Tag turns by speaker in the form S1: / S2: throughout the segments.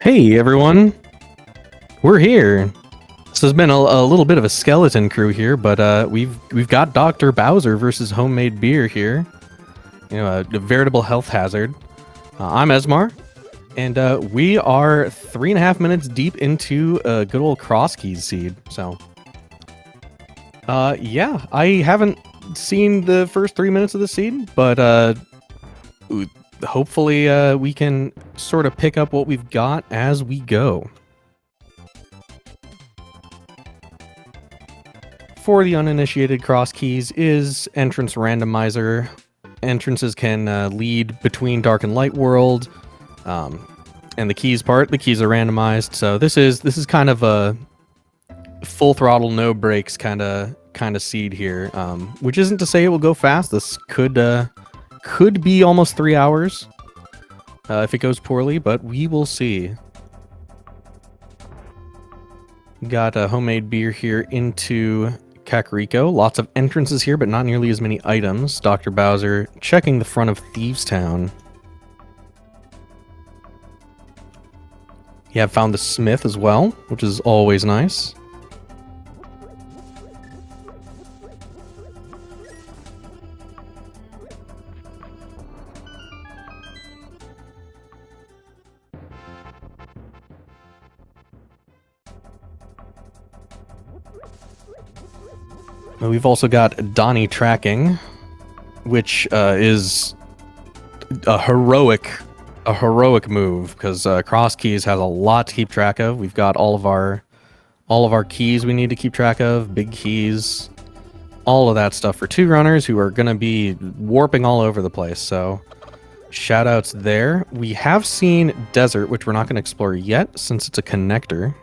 S1: Hey everyone, we're here. This has been a little bit of a skeleton crew here, but we've got Dr. Bowser versus homemade beer here. You know, a veritable health hazard. I'm Esmar, and we are 3.5 minutes deep into a good old cross keys seed. So, yeah, I haven't seen the first 3 minutes of the seed, but hopefully we can sort of pick up what we've got as we go. For the uninitiated, cross keys is entrance randomizer. Entrances can lead between dark and light world, and the keys part. The keys are randomized, so this is kind of a full throttle, no brakes kind of seed here. Which isn't to say it will go fast. This could be almost 3 hours if it goes poorly, but we will see. Got a homemade beer here into Kakariko. Lots of entrances here, but not nearly as many items. Dr. Bowser checking the front of Thieves Town. You have found the Smith as well, which is always nice. We've also got Donnie tracking, which is a heroic move because cross keys has a lot to keep track of. We've got all of our keys we need to keep track of, big keys, all of that stuff for two runners who are going to be warping all over the place. So shout outs there. We have seen Desert, which we're not going to explore yet since it's a connector.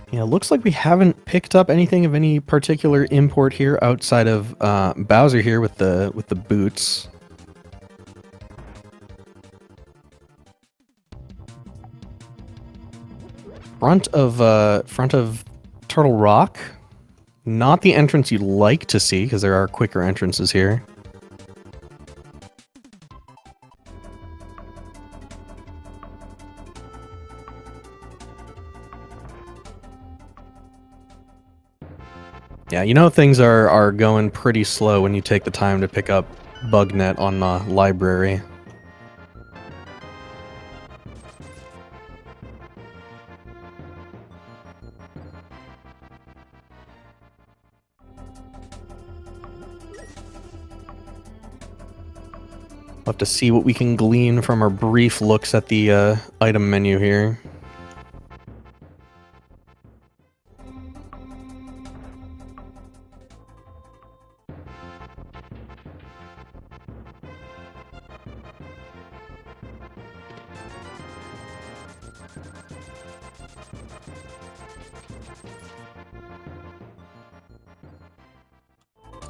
S1: Yeah, looks like we haven't picked up anything of any particular import here outside of Bowser here with the boots. Front of Turtle Rock, not the entrance you'd like to see because there are quicker entrances here. Yeah, you know things are going pretty slow when you take the time to pick up BugNet on Library. We'll have to see what we can glean from our brief looks at the item menu here.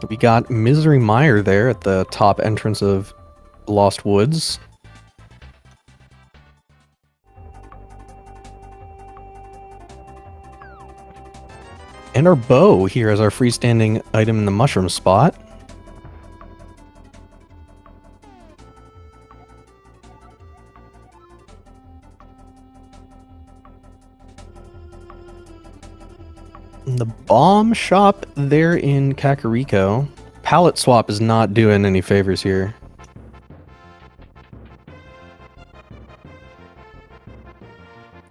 S1: We got Misery Mire there at the top entrance of Lost Woods. And our bow here as our freestanding item in the mushroom spot. The bomb shop there in Kakariko. Palette swap is not doing any favors here.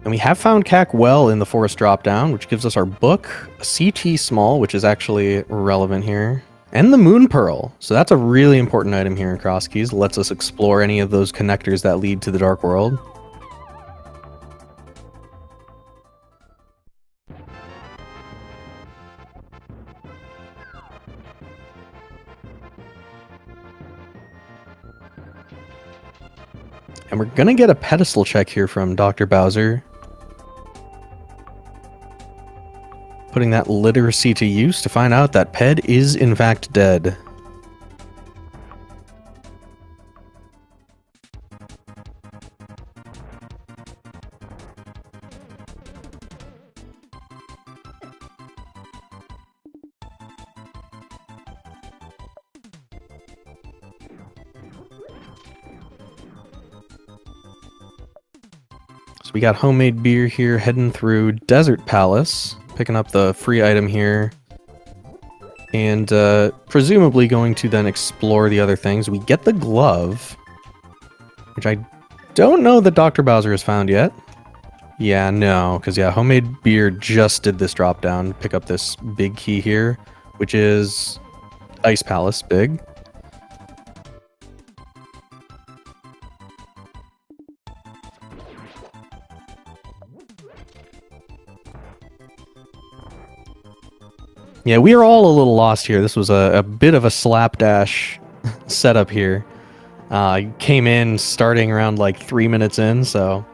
S1: And we have found Cac Well in the forest dropdown, which gives us our book, a CT small, which is actually relevant here, and the Moon Pearl. So that's a really important item here in Cross Keys. Lets us explore any of those connectors that lead to the Dark World. And we're gonna get a pedestal check here from Dr. Bowser. Putting that literacy to use to find out that Ped is in fact dead. So we got homemade beer here heading through Desert Palace, picking up the free item here, and presumably going to then explore the other things. We get the glove, which I don't know that Dr. Bowser has found yet. Yeah, no, because yeah, homemade beer just did this drop down, pick up this big key here, which is Ice Palace big. Yeah, we are all a little lost here. This was a bit of a slapdash setup here. Came in starting around like 3 minutes in, so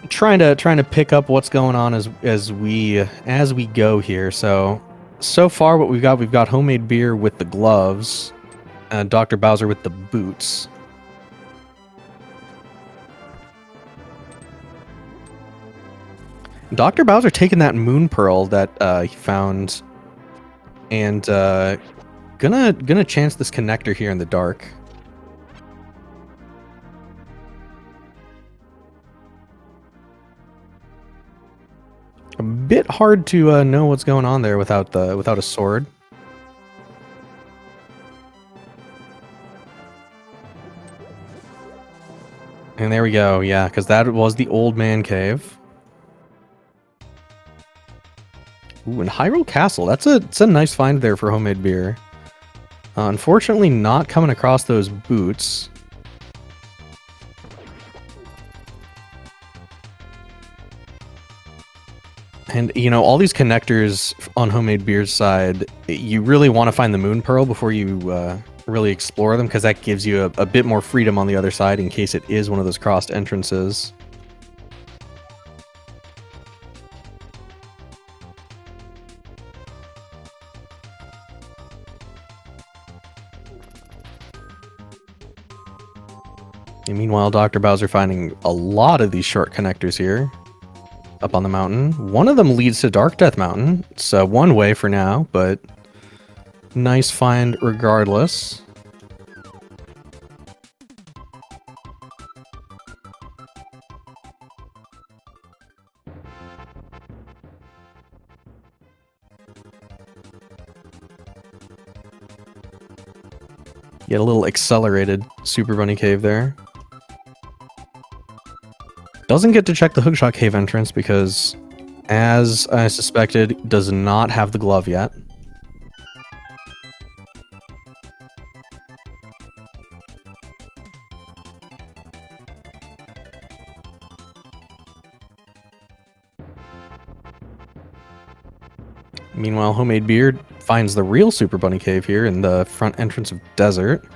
S1: trying to pick up what's going on as we go here. So far what we've got homemade beer with the gloves, Dr. Bowser with the boots. Dr. Bowser taking that moon pearl that he found, and gonna chance this connector here in the dark. A bit hard to know what's going on there without a sword. And there we go. Yeah, because that was the old man cave. Ooh, and Hyrule Castle. It's a nice find there for homemade beer. Unfortunately, not coming across those boots. And, you know, all these connectors on homemade beer's side, you really want to find the moon pearl before you really explore them, because that gives you a bit more freedom on the other side in case it is one of those crossed entrances. And meanwhile, Dr. Bowser finding a lot of these short connectors here up on the mountain. One of them leads to Dark Death Mountain. It's one way for now, but nice find regardless. Get a little accelerated Super Bunny Cave there. Doesn't get to check the Hookshot Cave entrance because, as I suspected, does not have the glove yet. Meanwhile, homemade beer finds the real Super Bunny Cave here in the front entrance of Desert.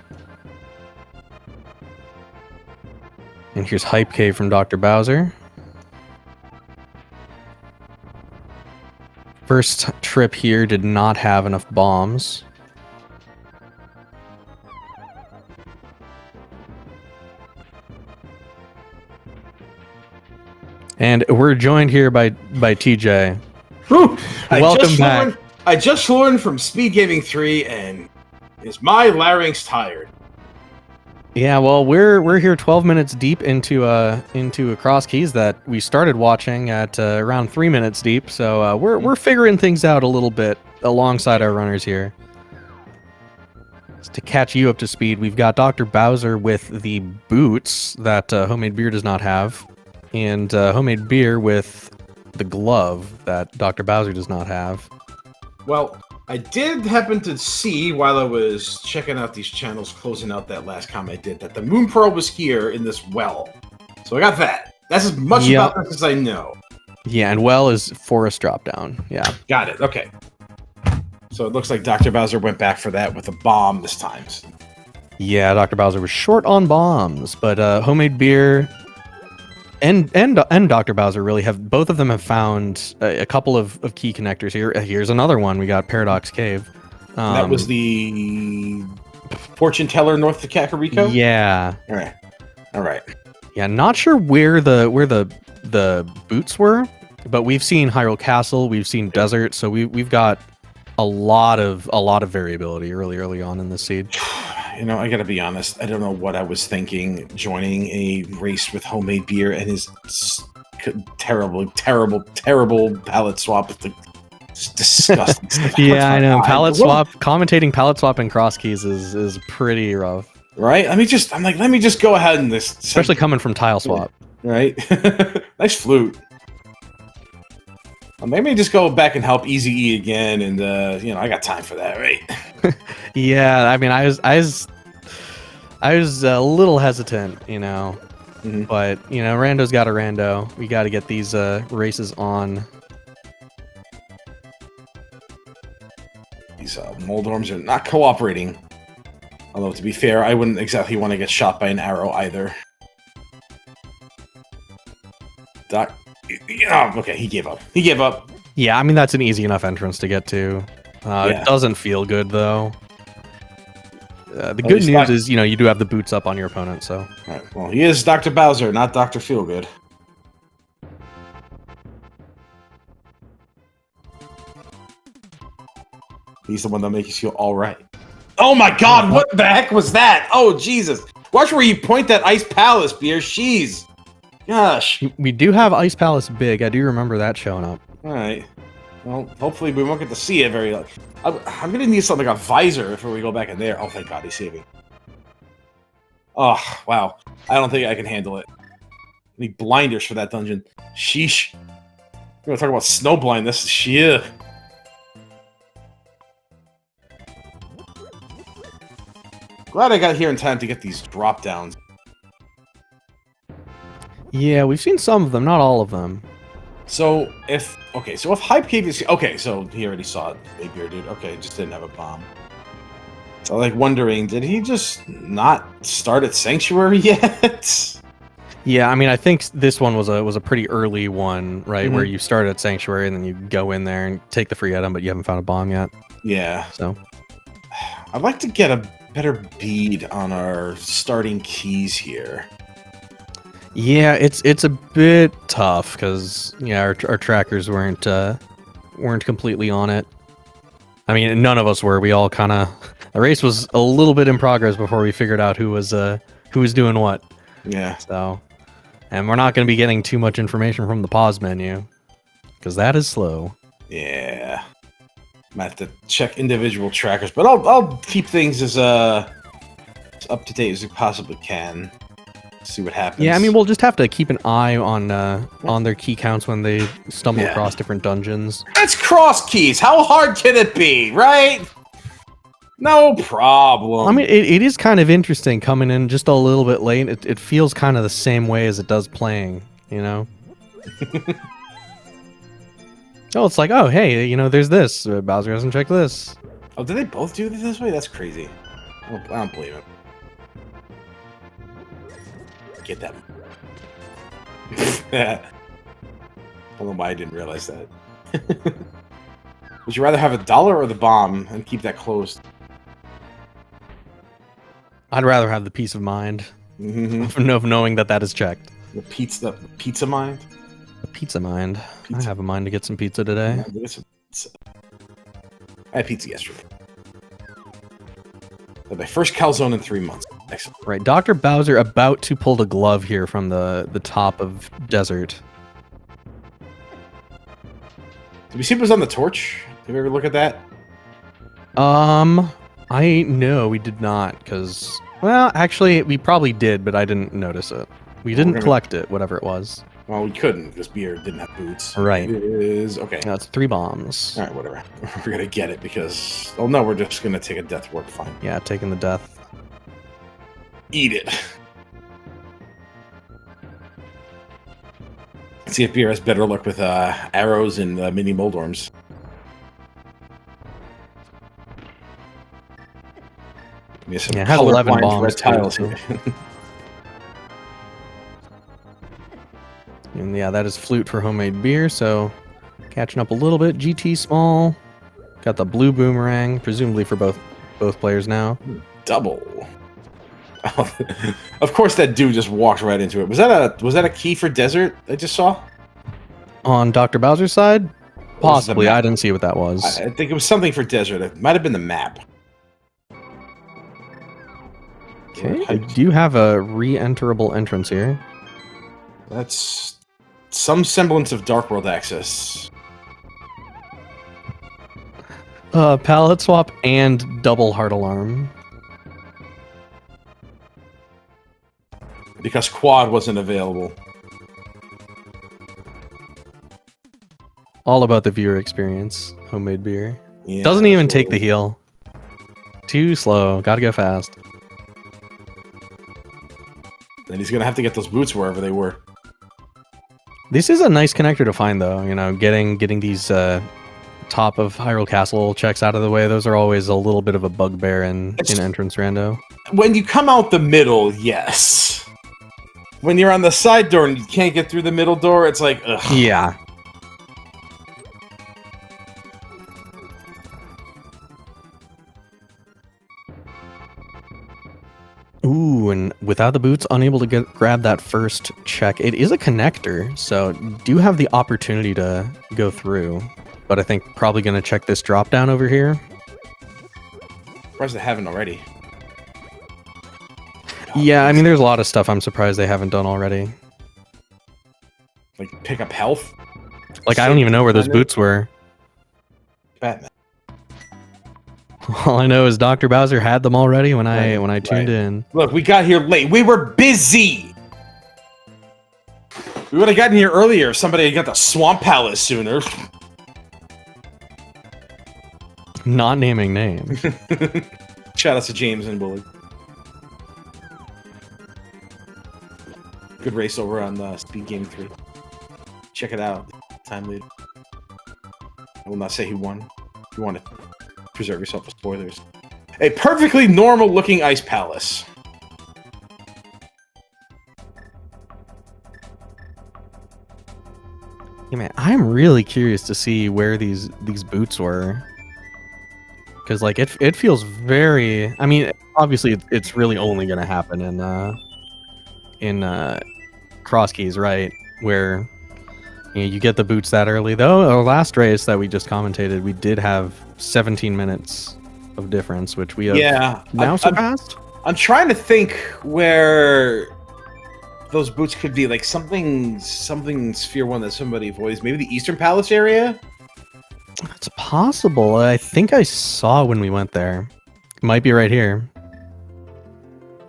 S1: And here's Hype Cave from Dr. Bowser. First trip here did not have enough bombs. And we're joined here by TJ.
S2: Whew.
S1: Welcome back.
S2: I just learned from SpeedGaming 3, and is my larynx tired?
S1: Yeah, well, we're here 12 minutes deep into a cross keys that we started watching at around 3 minutes deep. So we're figuring things out a little bit alongside our runners here. Just to catch you up to speed, we've got Dr. Bowser with the boots that homemade beer does not have, and homemade beer with the glove that Dr. Bowser does not have.
S2: Well, I did happen to see while I was checking out these channels, closing out that last comment I did, that the moon pearl was here in this well. So I got that. That's as much about this as I know.
S1: Yeah, and well is forest drop down. Yeah.
S2: Got it. Okay. So it looks like Dr. Bowser went back for that with a bomb this time.
S1: Yeah, Dr. Bowser was short on bombs, but homemade beer and Dr. Bowser really have both of them have found a couple of key connectors here. Here's another one. We got Paradox Cave.
S2: And that was the fortune teller north of Kakariko?
S1: Yeah.
S2: All right.
S1: Yeah, not sure where the boots were, but we've seen Hyrule Castle, we've seen Desert, so we've got a lot of variability early on in the seed.
S2: You know, I gotta be honest. I don't know what I was thinking joining a race with homemade beer and his terrible palette swap. Just disgusting stuff.
S1: Yeah, I know. Palette swap, commentating palette swap and cross keys is pretty rough.
S2: Right? Let me just go ahead and this.
S1: Especially coming from tile swap.
S2: Right? Nice flute. Well, maybe just go back and help Easy E again, and you know, I got time for that, right?
S1: Yeah, I mean, I was a little hesitant, you know, but you know, rando's got a rando. We got to get these races on.
S2: These Moldorms are not cooperating. Although, to be fair, I wouldn't exactly want to get shot by an arrow either. Doc, oh, okay, he gave up. He gave up.
S1: Yeah, I mean, that's an easy enough entrance to get to. It doesn't feel good, though. The good news is, you know, you do have the boots up on your opponent, so...
S2: Alright, well, he is Dr. Bowser, not Dr. Feelgood. He's the one that makes you feel alright. Oh my god, what the heck was that? Oh, Jesus. Watch where you point that Ice Palace, Beer. Jeez. Gosh.
S1: We do have Ice Palace big. I do remember that showing up.
S2: Alright. Well, hopefully we won't get to see it very... I'm gonna need something like a visor before we go back in there. Oh, thank god, he's saving. Oh, wow. I don't think I can handle it. I need blinders for that dungeon. Sheesh. We're gonna talk about snow blindness. Shit. Glad I got here in time to get these drop downs.
S1: Yeah, we've seen some of them, not all of them.
S2: So if Hype Cave is okay, so he already saw it, Big Beer dude. Okay, just didn't have a bomb. So like wondering, did he just not start at Sanctuary yet?
S1: Yeah, I mean, I think this one was a pretty early one, right? Where you start at Sanctuary and then you go in there and take the free item, but you haven't found a bomb yet.
S2: Yeah.
S1: So
S2: I'd like to get a better bead on our starting keys here.
S1: Yeah, it's a bit tough because our trackers weren't completely on it. I mean, none of us were. We all kind of the race was a little bit in progress before we figured out who was doing what.
S2: Yeah.
S1: So, and we're not going to be getting too much information from the pause menu because that is slow.
S2: Yeah. I'm gonna have to check individual trackers, but I'll keep things as up to date as we possibly can. See what happens.
S1: Yeah, I mean, we'll just have to keep an eye on their key counts when they stumble across different dungeons.
S2: That's cross keys. How hard can it be, right? No problem.
S1: I mean, it is kind of interesting coming in just a little bit late. It feels kind of the same way as it does playing, you know? Oh, it's like, oh, hey, you know, there's this. Bowser hasn't checked this.
S2: Oh, did they both do it this way? That's crazy. I don't believe it. Get that. I don't know why I didn't realize that. Would you rather have $1 or the bomb and keep that closed?
S1: I'd rather have the peace of mind of knowing that is checked.
S2: The pizza mind?
S1: The pizza mind. I have a mind to get some pizza today.
S2: I had pizza yesterday. My first calzone in 3 months. Excellent.
S1: Right, Dr. Bowser about to pull the glove here from the top of Desert.
S2: Did we see what was on the torch? Did we ever look at that?
S1: No, we did not, because... Well, actually, we probably did, but I didn't notice it. We didn't collect it, whatever it was.
S2: Well, we couldn't, because Beer didn't have boots.
S1: Right.
S2: It is... Okay.
S1: No, it's 3 bombs.
S2: Alright, whatever. We're gonna get it, because... Oh, no, we're just gonna take a death warp. Fine.
S1: Yeah, taking the death.
S2: Eat it. Let's see if Beer has better luck with arrows and mini Moldorms. We have some
S1: Yeah, it has 11
S2: colorblind
S1: bombs
S2: red
S1: too,
S2: tiles
S1: so.
S2: here.
S1: And yeah, that is flute for homemade beer, so catching up a little bit. GT small. Got the blue boomerang, presumably for both players now.
S2: Double. Of course, that dude just walked right into it. Was that a key for desert I just saw?
S1: On Dr. Bowser's side?
S2: Or was it the
S1: Possibly.
S2: map?
S1: I didn't see what that was.
S2: I think it was something for desert. It might have been the map.
S1: Okay, we do have a re-enterable entrance here.
S2: That's some semblance of Dark World access.
S1: Palette swap and double heart alarm.
S2: Because quad wasn't available.
S1: All about the viewer experience. Homemade beer.
S2: Yeah,
S1: Doesn't even take the heal. Too slow. Gotta go fast.
S2: And he's gonna have to get those boots wherever they were.
S1: This is a nice connector to find, though. You know, getting these top of Hyrule Castle checks out of the way. Those are always a little bit of a bugbear in entrance rando.
S2: When you come out the middle, yes. When you're on the side door and you can't get through the middle door, it's like, ugh.
S1: Yeah. Ooh, and without the boots, unable to grab that first check. It is a connector, so do have the opportunity to go through. But I think probably going to check this drop down over here.
S2: Surprised they haven't already.
S1: Yeah, I mean, there's a lot of stuff I'm surprised they haven't done already.
S2: Like, pick up health?
S1: Like, I don't even know where those boots were.
S2: Batman.
S1: All I know is Dr. Bowser had them already when I tuned in.
S2: Look, we got here late. We were busy! We would have gotten here earlier if somebody had got the Swamp Palace sooner.
S1: Not naming names.
S2: Shout out to James and Bully. Good race over on SpeedGaming 3. Check it out. Time lead. I will not say who won. If you want to preserve yourself with spoilers. A perfectly normal looking ice palace.
S1: Yeah, man, I'm really curious to see where these boots were. Because, like, it feels very... I mean, obviously, it's really only going to happen in Cross Keys, right? Where you get the boots that early. Though, our last race that we just commentated, we did have 17 minutes of difference, which we have now surpassed.
S2: I'm trying to think where those boots could be. Like, something Sphere 1 that somebody avoids. Maybe the Eastern Palace area?
S1: It's possible. I think I saw when we went there. It might be right here.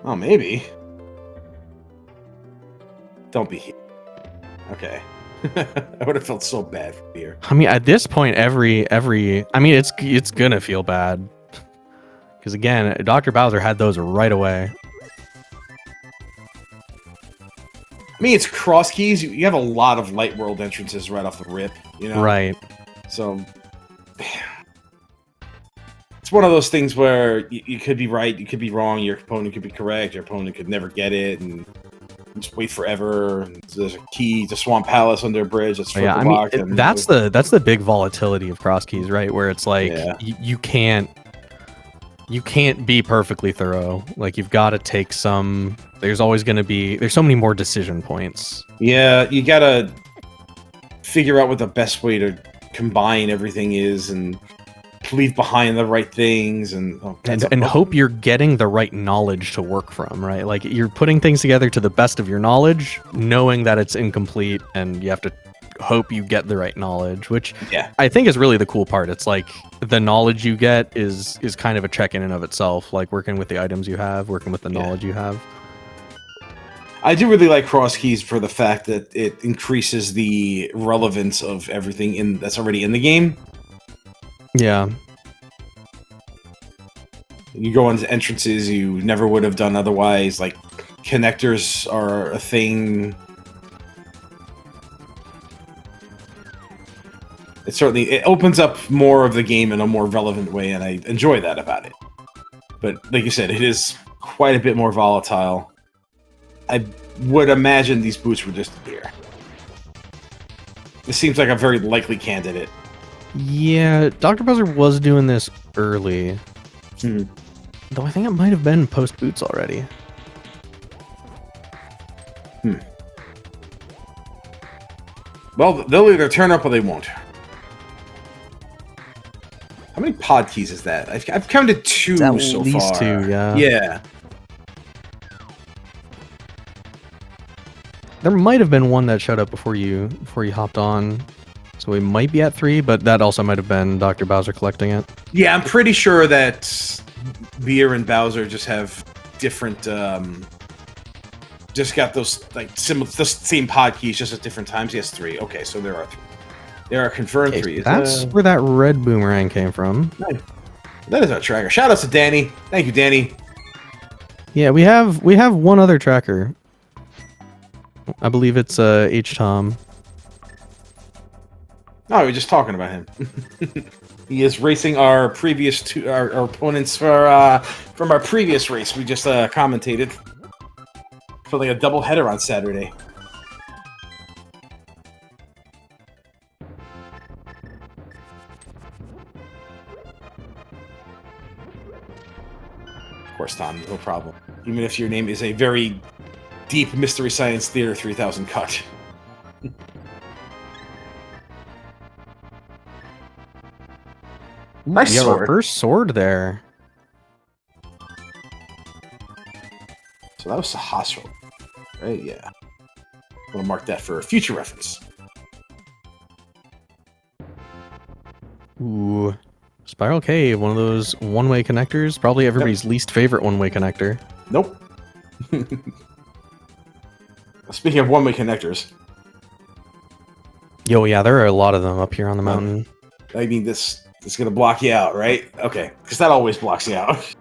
S2: Oh, maybe. Don't be here. Okay. I would have felt so bad for here.
S1: I mean, at this point, every I mean, it's gonna feel bad. Because again, Dr. Bowser had those right away.
S2: I mean, it's Cross Keys. You have a lot of Light World entrances right off the rip, you know?
S1: Right.
S2: So, it's one of those things where you could be right, you could be wrong, your opponent could be correct, your opponent could never get it, and just wait forever. And there's a key to Swamp Palace under a bridge. That's
S1: yeah, I mean, that's the big volatility of Cross Keys, right? Where it's like you can't be perfectly thorough. Like, you've got to take some. There's always going to be. There's so many more decision points.
S2: Yeah, you gotta figure out what the best way to combine everything is, and leave behind the right things, and
S1: hope you're getting the right knowledge to work from, right? Like, you're putting things together to the best of your knowledge, knowing that it's incomplete, and you have to hope you get the right knowledge, which I think is really the cool part. It's like the knowledge you get is kind of a check in and of itself, like working with the items you have, working with the knowledge you have.
S2: I do really like Cross Keys for the fact that it increases the relevance of everything that's already in the game.
S1: Yeah.
S2: You go into entrances you never would have done otherwise. Like, connectors are a thing. It opens up more of the game in a more relevant way, and I enjoy that about it. But like you said, it is quite a bit more volatile. I would imagine these boots were just here. This seems like a very likely candidate.
S1: Yeah, Dr. Bowser was doing this early. Though I think it might have been post boots already.
S2: Well, they'll either turn up or they won't. How many pod keys is that? I've counted 2 so far.
S1: At least 2, yeah.
S2: Yeah.
S1: There might have been one that showed up before you hopped on. So we might be at 3, but that also might have been Dr. Bowser collecting it.
S2: Yeah, I'm pretty sure that Beer and Bowser just have different just got those like the same pod keys just at different times. Yes, 3. Okay, so there are 3. There are confirmed 3.
S1: That's where that red boomerang came from.
S2: Nice. That is our tracker. Shout out to Danny. Thank you, Danny.
S1: Yeah, we have one other tracker. I believe it's H Tom.
S2: Oh, we were just talking about him. He is racing our previous our opponents for from our previous race. We just commentated for like a double header on Saturday. Of course, Tom, no problem. Even if your name is a very deep Mystery Science Theater 3000 cut. Nice sword.
S1: Reverse sword there.
S2: So that was Sahasra, right? Yeah. I'm gonna mark that for a future reference.
S1: Ooh. Spiral Cave, one of those one-way connectors. Probably everybody's least favorite one-way connector.
S2: Nope. Speaking of one-way connectors.
S1: Yo, yeah, there are a lot of them up here on the mountain.
S2: I mean, this is gonna block you out, right? Okay, because that always blocks you out.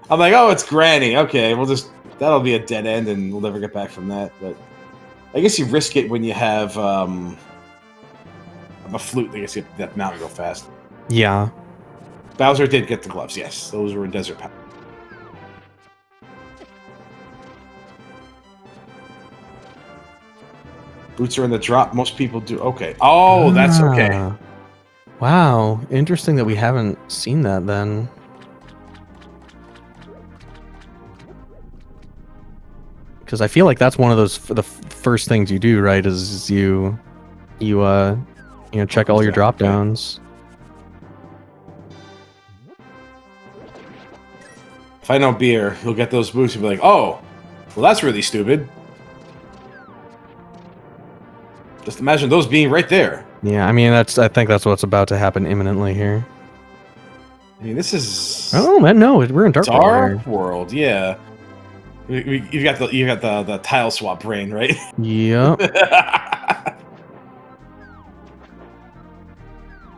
S2: I'm like, oh, it's Granny. Okay, that'll be a dead end, and we'll never get back from that. But I guess you risk it when you have a flute. I guess you get that mountain real fast.
S1: Yeah.
S2: Bowser did get the gloves. Yes, those were in Desert Power. Boots are in the drop. Most people do. Okay. Oh, that's okay.
S1: Wow. Interesting that we haven't seen that then. Because I feel like that's one of those the first things you do, right? Is you check all your drop downs.
S2: If I know Beer, he'll get those boots and be like, "Oh, well, that's really stupid." Just imagine those being right there.
S1: Yeah, I mean I think that's what's about to happen imminently here.
S2: I mean, this is
S1: oh man, no, we're in Dark
S2: World. Yeah, you got the tile swap brain, right?
S1: Yep.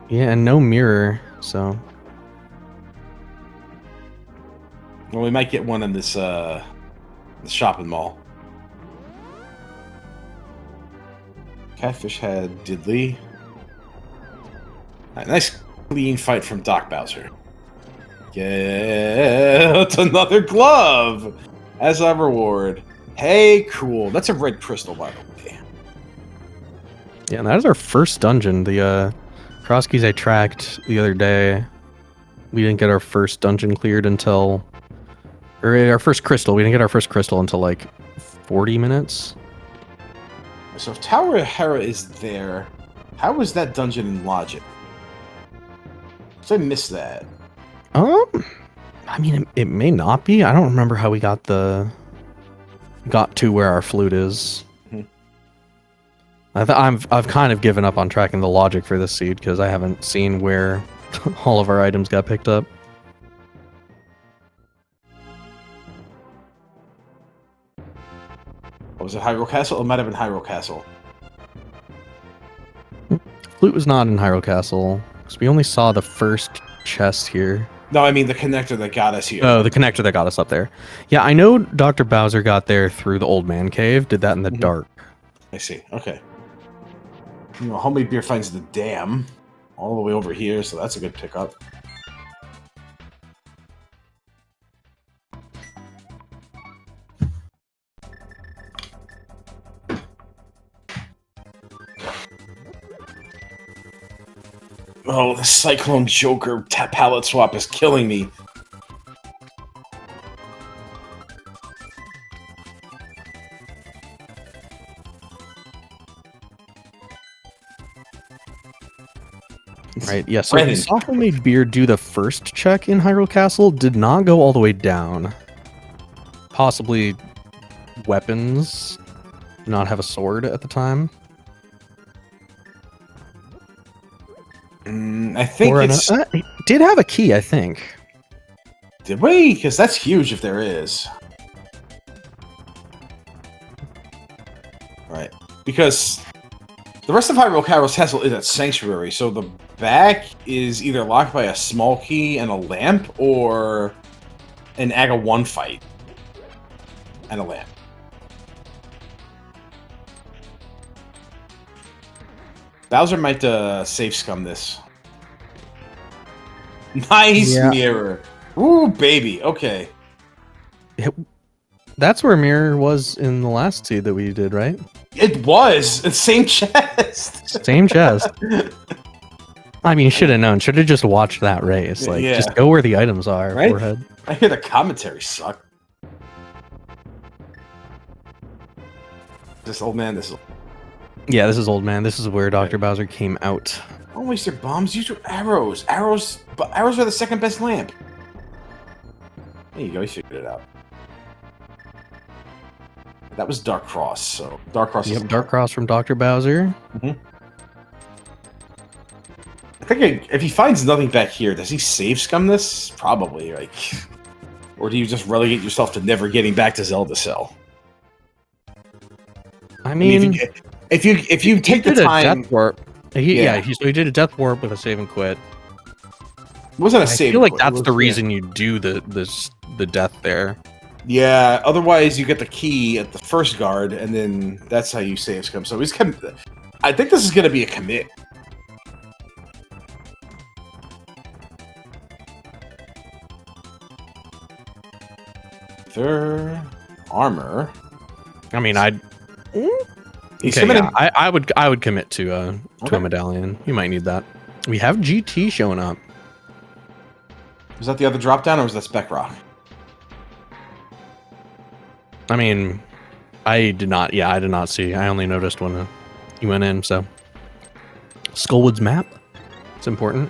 S1: Yeah, and no mirror, so.
S2: Well, we might get one in this shopping mall. Catfish Head, Diddley. Right, nice clean fight from Doc Bowser. Get another glove as a reward. Hey, cool. That's a red crystal, by the way.
S1: Yeah, and that is our first dungeon. The cross keys I tracked the other day. We didn't get our first dungeon cleared until... Or our first crystal. We didn't get our first crystal until like 40 minutes.
S2: So if Tower of Hera is there, how is that dungeon in Logic? So I missed that.
S1: I mean, it may not be. I don't remember how we got to where our flute is. I've kind of given up on tracking the logic for this seed because I haven't seen where all of our items got picked up.
S2: Was it Hyrule Castle? It might have been Hyrule Castle.
S1: Flute was not in Hyrule Castle because we only saw the first chest here.
S2: No, I mean the connector that got us here.
S1: Oh, the connector that got us up there. Yeah, I know Dr. Bowser got there through the Old Man Cave. Did that in the dark.
S2: I see. Okay. You know, Homemade Beer finds the dam all the way over here, so that's a good pickup. Oh, the Cyclone Joker palette swap is killing me.
S1: Right, yeah, so we saw Homemade Beer do the first check in Hyrule Castle, did not go all the way down. Possibly weapons, not have a sword at the time.
S2: I think it's...
S1: It did have a key, I think.
S2: Did we? Because that's huge if there is. Right. Because the rest of Hyrule Castle is at Sanctuary, so the back is either locked by a small key and a lamp, or an Aga 1 fight and a lamp. Bowser might safe scum this. Nice mirror. Ooh, baby. Okay.
S1: That's where mirror was in the last seed that we did, right?
S2: It was. It's same chest.
S1: Same chest. I mean, should have known. Should have just watched that race. Like, just go where the items are.
S2: Right?
S1: Forehead.
S2: I hear the commentary suck. This old man.
S1: Yeah, this is old man. This is where Dr. Bowser came out.
S2: Don't waste your bombs. Use your arrows. Arrows are the second best lamp. There you go. You figured it out. That was Dark Cross. So Dark Cross.
S1: Yep, Dark Cross from Dr. Bowser.
S2: I think if he finds nothing back here, does he save scum this? Probably. Like, or do you just relegate yourself to never getting back to Zelda Cell?
S1: I mean,
S2: if you take the time,
S1: death warp. He did a death warp with a save and quit.
S2: It wasn't a save.
S1: I feel like that's the reason you do the death there.
S2: Yeah. Otherwise, you get the key at the first guard, and then that's how you save scum. So I think this is going to be a commit. Their armor.
S1: I mean, I would commit to a medallion. You might need that. We have GT showing up.
S2: Was that the other drop down, or was that Spec Rock?
S1: I mean, I did not. Yeah, I did not see. I only noticed when you went in. So, Skullwood's map. It's important.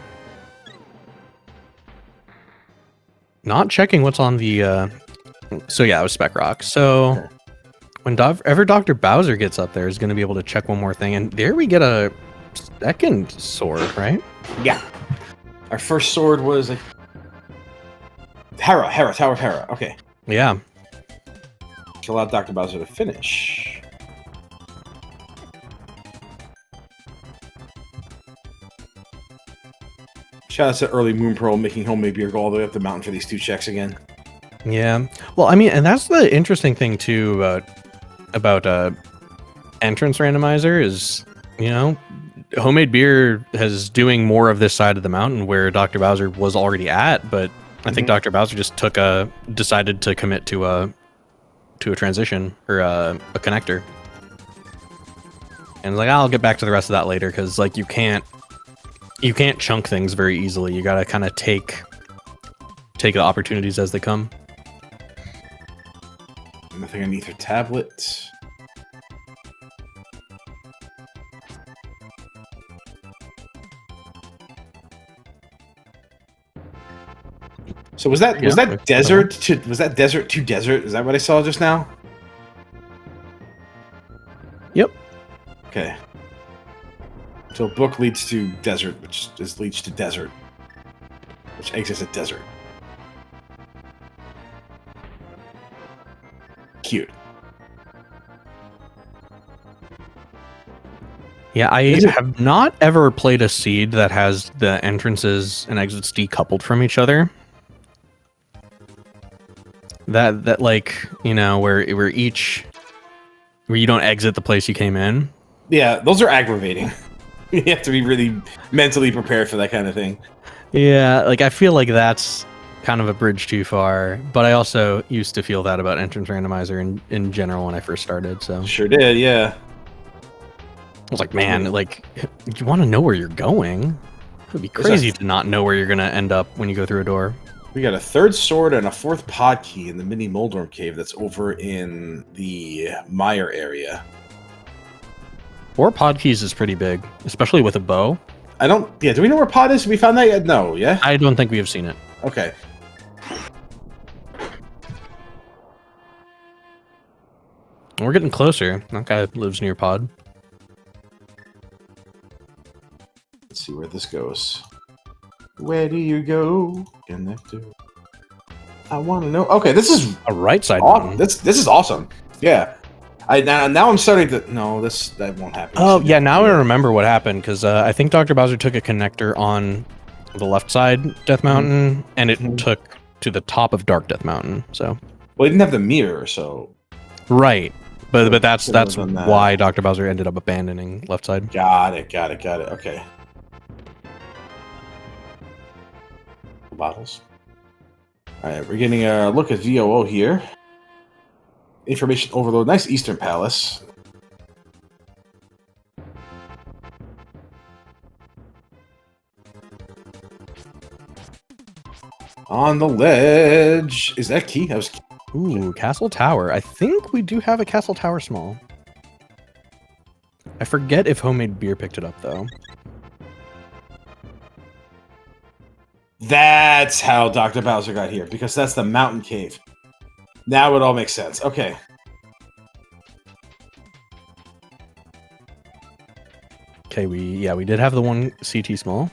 S1: Not checking what's on the. So yeah, it was Spec Rock. So whenever Dr. Bowser gets up there, is going to be able to check one more thing, and there we get a second sword, right?
S2: Yeah. Our first sword was like Tower of Hera. Okay.
S1: Yeah.
S2: Which allowed Dr. Bowser to finish. Shout out to early Moon Pearl making Homemade Beer go all the way up the mountain for these two checks again.
S1: Yeah. Well, I mean, and that's the interesting thing too about entrance randomizer is, you know, Homemade Beer is doing more of this side of the mountain where Dr. Bowser was already at, but I think Dr. Bowser just decided to commit to a transition or a connector. And like, I'll get back to the rest of that later, because like you can't chunk things very easily. You gotta kind of take the opportunities as they come.
S2: Nothing on Ether tablet. So was that desert to desert? Is that what I saw just now?
S1: Yep.
S2: Okay. So book leads to desert, which leads to desert, which exits at desert. Cute.
S1: Yeah, I have not ever played a seed that has the entrances and exits decoupled from each other. That like, you know, where you don't exit the place you came in.
S2: Yeah, those are aggravating. You have to be really mentally prepared for that kind of thing.
S1: Yeah, like I feel like that's kind of a bridge too far, but I also used to feel that about entrance randomizer in general when I first started. So
S2: sure did, yeah.
S1: I was like, man, like you want to know where you're going? would be crazy to not know where you're gonna end up when you go through a door.
S2: We got a 3rd sword and a 4th pod key in the mini Moldorm cave that's over in the Mire area.
S1: 4 pod keys is pretty big, especially with a bow.
S2: Do we know where pod is? Have we found that yet? No, yeah?
S1: I don't think we have seen it.
S2: Okay.
S1: We're getting closer. That guy lives near pod.
S2: Let's see where this goes. Where do you go? Connector. I want to know. Okay, this is
S1: A right side
S2: awesome.
S1: one.
S2: This is awesome. Yeah. Now I'm starting to. No, that won't happen.
S1: Oh, yeah, now I remember what happened, because I think Dr. Bowser took a connector on the left side Death Mountain, and it took to the top of Dark Death Mountain, so...
S2: Well, he didn't have the mirror, so...
S1: Right, but that's
S2: done that.
S1: why Dr. Bowser ended up abandoning left side.
S2: Got it. Okay. Bottles. Alright, we're getting a look at VOO here. Information overload. Nice Eastern Palace. On the ledge. Is that key? That was key.
S1: Ooh, Castle Tower. I think we do have a Castle Tower small. I forget if Homemade Beer picked it up, though.
S2: That's how Dr. Bowser got here, because that's the mountain cave. Now it all makes sense. Okay.
S1: Okay, we did have the one CT small.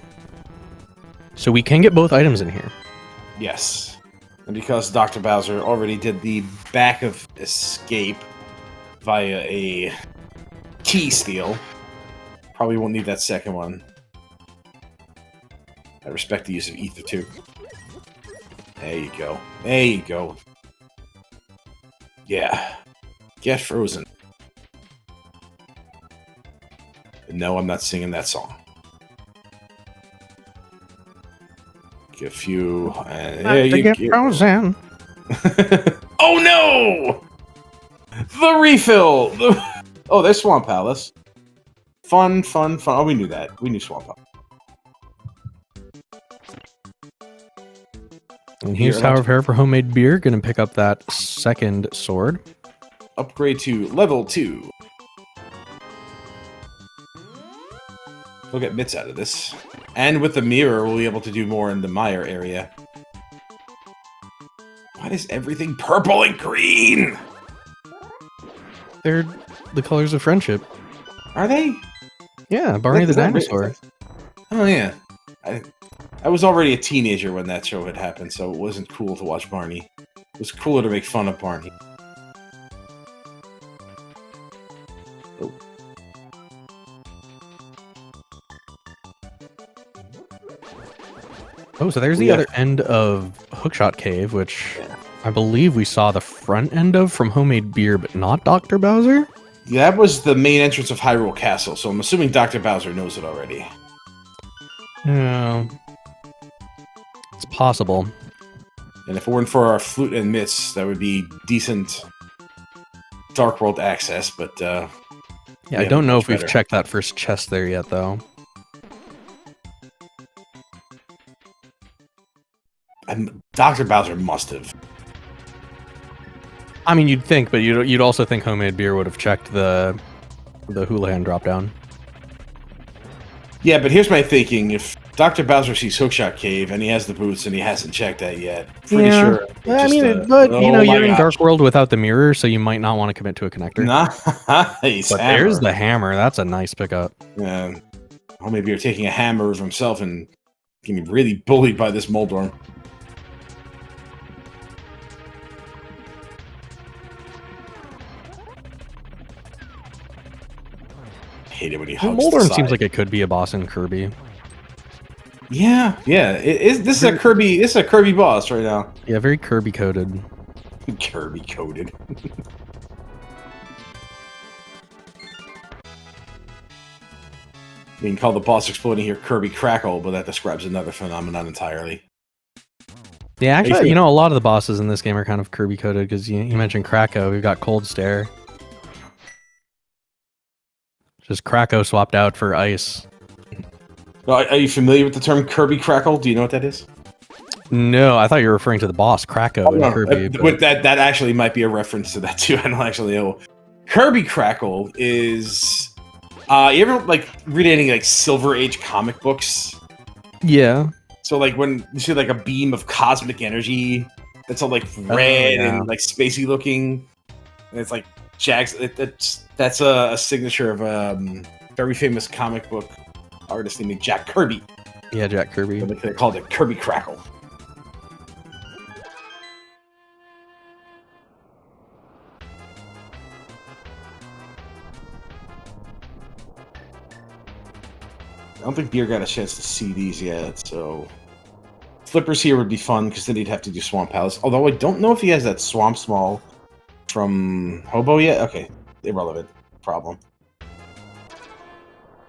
S1: So we can get both items in here.
S2: Yes. And because Dr. Bowser already did the back of escape via a key steal, probably won't need that second one. I respect the use of ether too. There you go. There you go. Yeah. Get frozen. No, I'm not singing that song. Get a few. And there you
S1: get
S2: go.
S1: frozen.
S2: Oh no! The refill! Oh, there's Swamp Palace. Fun. Oh, we knew that. We knew Swamp Palace.
S1: And here's Tower of Hair for Homemade Beer. Gonna pick up that second sword.
S2: Upgrade to level 2. We'll get bits out of this. And with the mirror, we'll be able to do more in the Mire area. Why is everything purple and green?
S1: They're the colors of friendship.
S2: Are they?
S1: Yeah, Barney the dinosaur.
S2: Oh, yeah. I was already a teenager when that show had happened, so it wasn't cool to watch Barney. It was cooler to make fun of Barney. Oh.
S1: Oh, so there's the other end of Hookshot Cave, which I believe we saw the front end of from Homemade Beer, but not Dr. Bowser?
S2: Yeah, that was the main entrance of Hyrule Castle, so I'm assuming Dr. Bowser knows it already.
S1: Yeah. It's possible.
S2: And if it weren't for our flute and mitts, that would be decent Dark World access, but
S1: yeah, I don't know if we've checked that first chest there yet, though.
S2: Dr. Bowser must have.
S1: I mean, you'd think, but you'd also think Homemade Beer would have checked the Houlihan drop-down.
S2: Yeah, but here's my thinking. If Dr. Bowser sees Hookshot Cave and he has the boots and he hasn't checked that yet, pretty sure.
S1: I mean, but you're in Dark World without the mirror, so you might not want to commit to a connector.
S2: Nice.
S1: But there's the hammer. That's a nice pickup.
S2: Yeah. Homemade Beer taking a hammer of himself and getting really bullied by this Moldorm. Hate it when he hugs
S1: Moldorm seems like it could be a boss in Kirby.
S2: Yeah. This is a Kirby. This is a Kirby boss right now.
S1: Yeah, very Kirby coded.
S2: Kirby coded. You can call the boss exploding here Kirby Crackle, but that describes another phenomenon entirely.
S1: Yeah, actually, a lot of the bosses in this game are kind of Kirby coded because you mentioned Kracko. We've got Cold Stare. Just Kracko swapped out for ice.
S2: Are you familiar with the term Kirby Crackle? Do you know what that is?
S1: No, I thought you were referring to the boss Kracko in Kirby.
S2: With that actually might be a reference to that too. I don't actually know. Kirby Crackle is. You ever like read any like Silver Age comic books?
S1: Yeah.
S2: So like when you see like a beam of cosmic energy that's all like red and like spacey looking, and it's like Jack's. That's a signature of a very famous comic book artist named Jack Kirby.
S1: Yeah, Jack Kirby.
S2: So they called it Kirby Crackle. I don't think Beer got a chance to see these yet, so Flippers here would be fun because then he'd have to do Swamp Palace. Although I don't know if he has that Swamp Small from Hobo yet. Okay, irrelevant. Problem.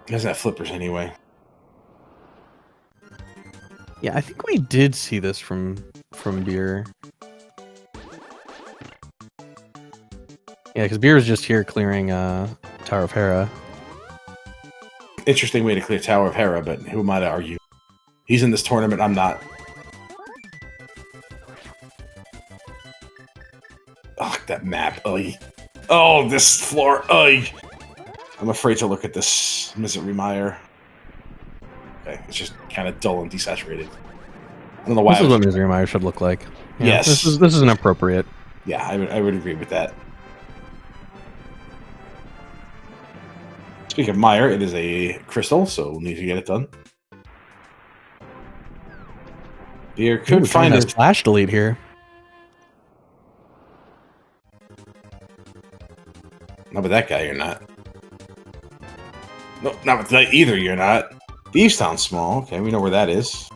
S2: He doesn't have Flippers anyway.
S1: Yeah, I think we did see this from Beer. Yeah, because Beer is just here clearing Tower of Hera.
S2: Interesting way to clear Tower of Hera, but who am I to argue? He's in this tournament, I'm not. Oh, that map. Ugh. Oh, this floor. Ugh. I'm afraid to look at this Misery Mire. Okay, it's just kind of dull and desaturated. I don't know why.
S1: This is what Misery Mire should look like. Yeah,
S2: yes.
S1: This is inappropriate.
S2: Yeah, I would agree with that. Speaking of Mire, it is a crystal, so we'll need to get it done. Beer could find a
S1: splash delete here.
S2: Not with that guy, you're not. No, not with that either, you're not. Thieves Town Small. Okay, we know where that is.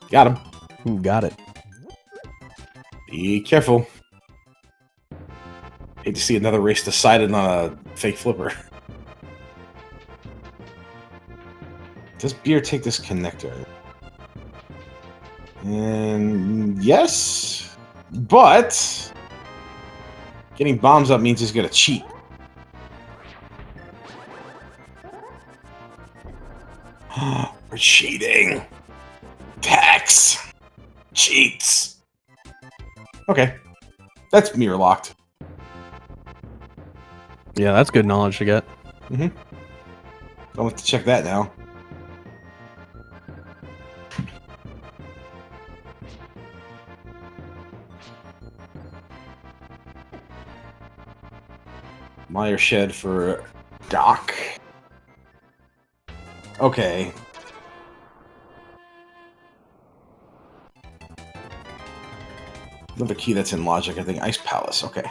S2: Got him.
S1: Ooh, got it.
S2: Be careful. Hate to see another race decided on a fake flipper. Does Beer take this connector? And yes, but getting bombs up means he's gonna cheat. We're cheating. Tax. Cheats. Okay. That's mirror locked.
S1: Yeah, that's good knowledge to get.
S2: Mm-hmm. Don't have to check that now. Mire Shed for Doc. Okay. Another key that's in logic, I think. Ice Palace. Okay.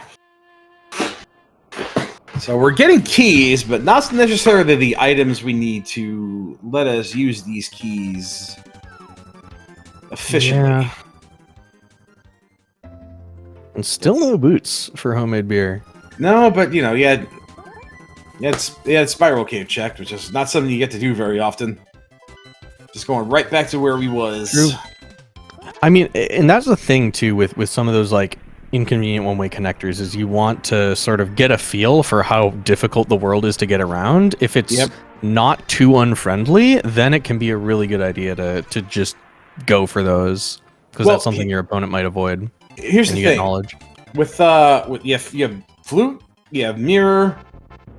S2: So we're getting keys, but not necessarily the items we need to let us use these keys efficiently.
S1: Yeah. And still no boots for homemade beer.
S2: No, but you know, you had Spiral Cave checked, which is not something you get to do very often. Just going right back to where we was.
S1: True. I mean, and that's the thing too with some of those like inconvenient one-way connectors is you want to sort of get a feel for how difficult the world is to get around. If it's not too unfriendly, then it can be a really good idea to just go for those because that's something your opponent might avoid.
S2: Here's the thing. Get
S1: knowledge.
S2: With you have flute, you have mirror,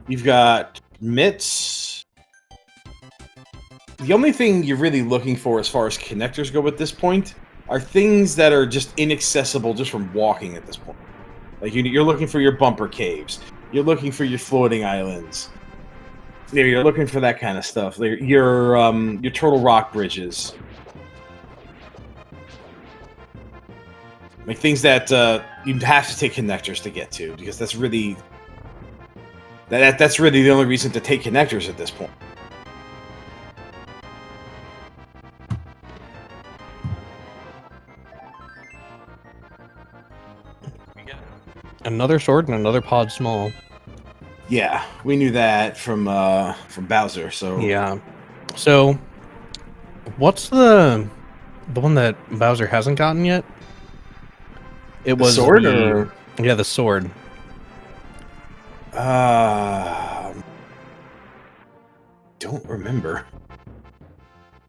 S2: you've got mitts. The only thing you're really looking for as far as connectors go at this point are things that are just inaccessible just from walking at this point. Like you're looking for your bumper caves, you're looking for your floating islands. You're looking for that kind of stuff. Your turtle rock bridges, like things that you have to take connectors to get to, because that's really that's really the only reason to take connectors at this point.
S1: Another sword and another pod small.
S2: Yeah, we knew that from Bowser. So
S1: yeah. So, what's the one that Bowser hasn't gotten yet? It was
S2: sword, or
S1: yeah, the sword.
S2: don't remember.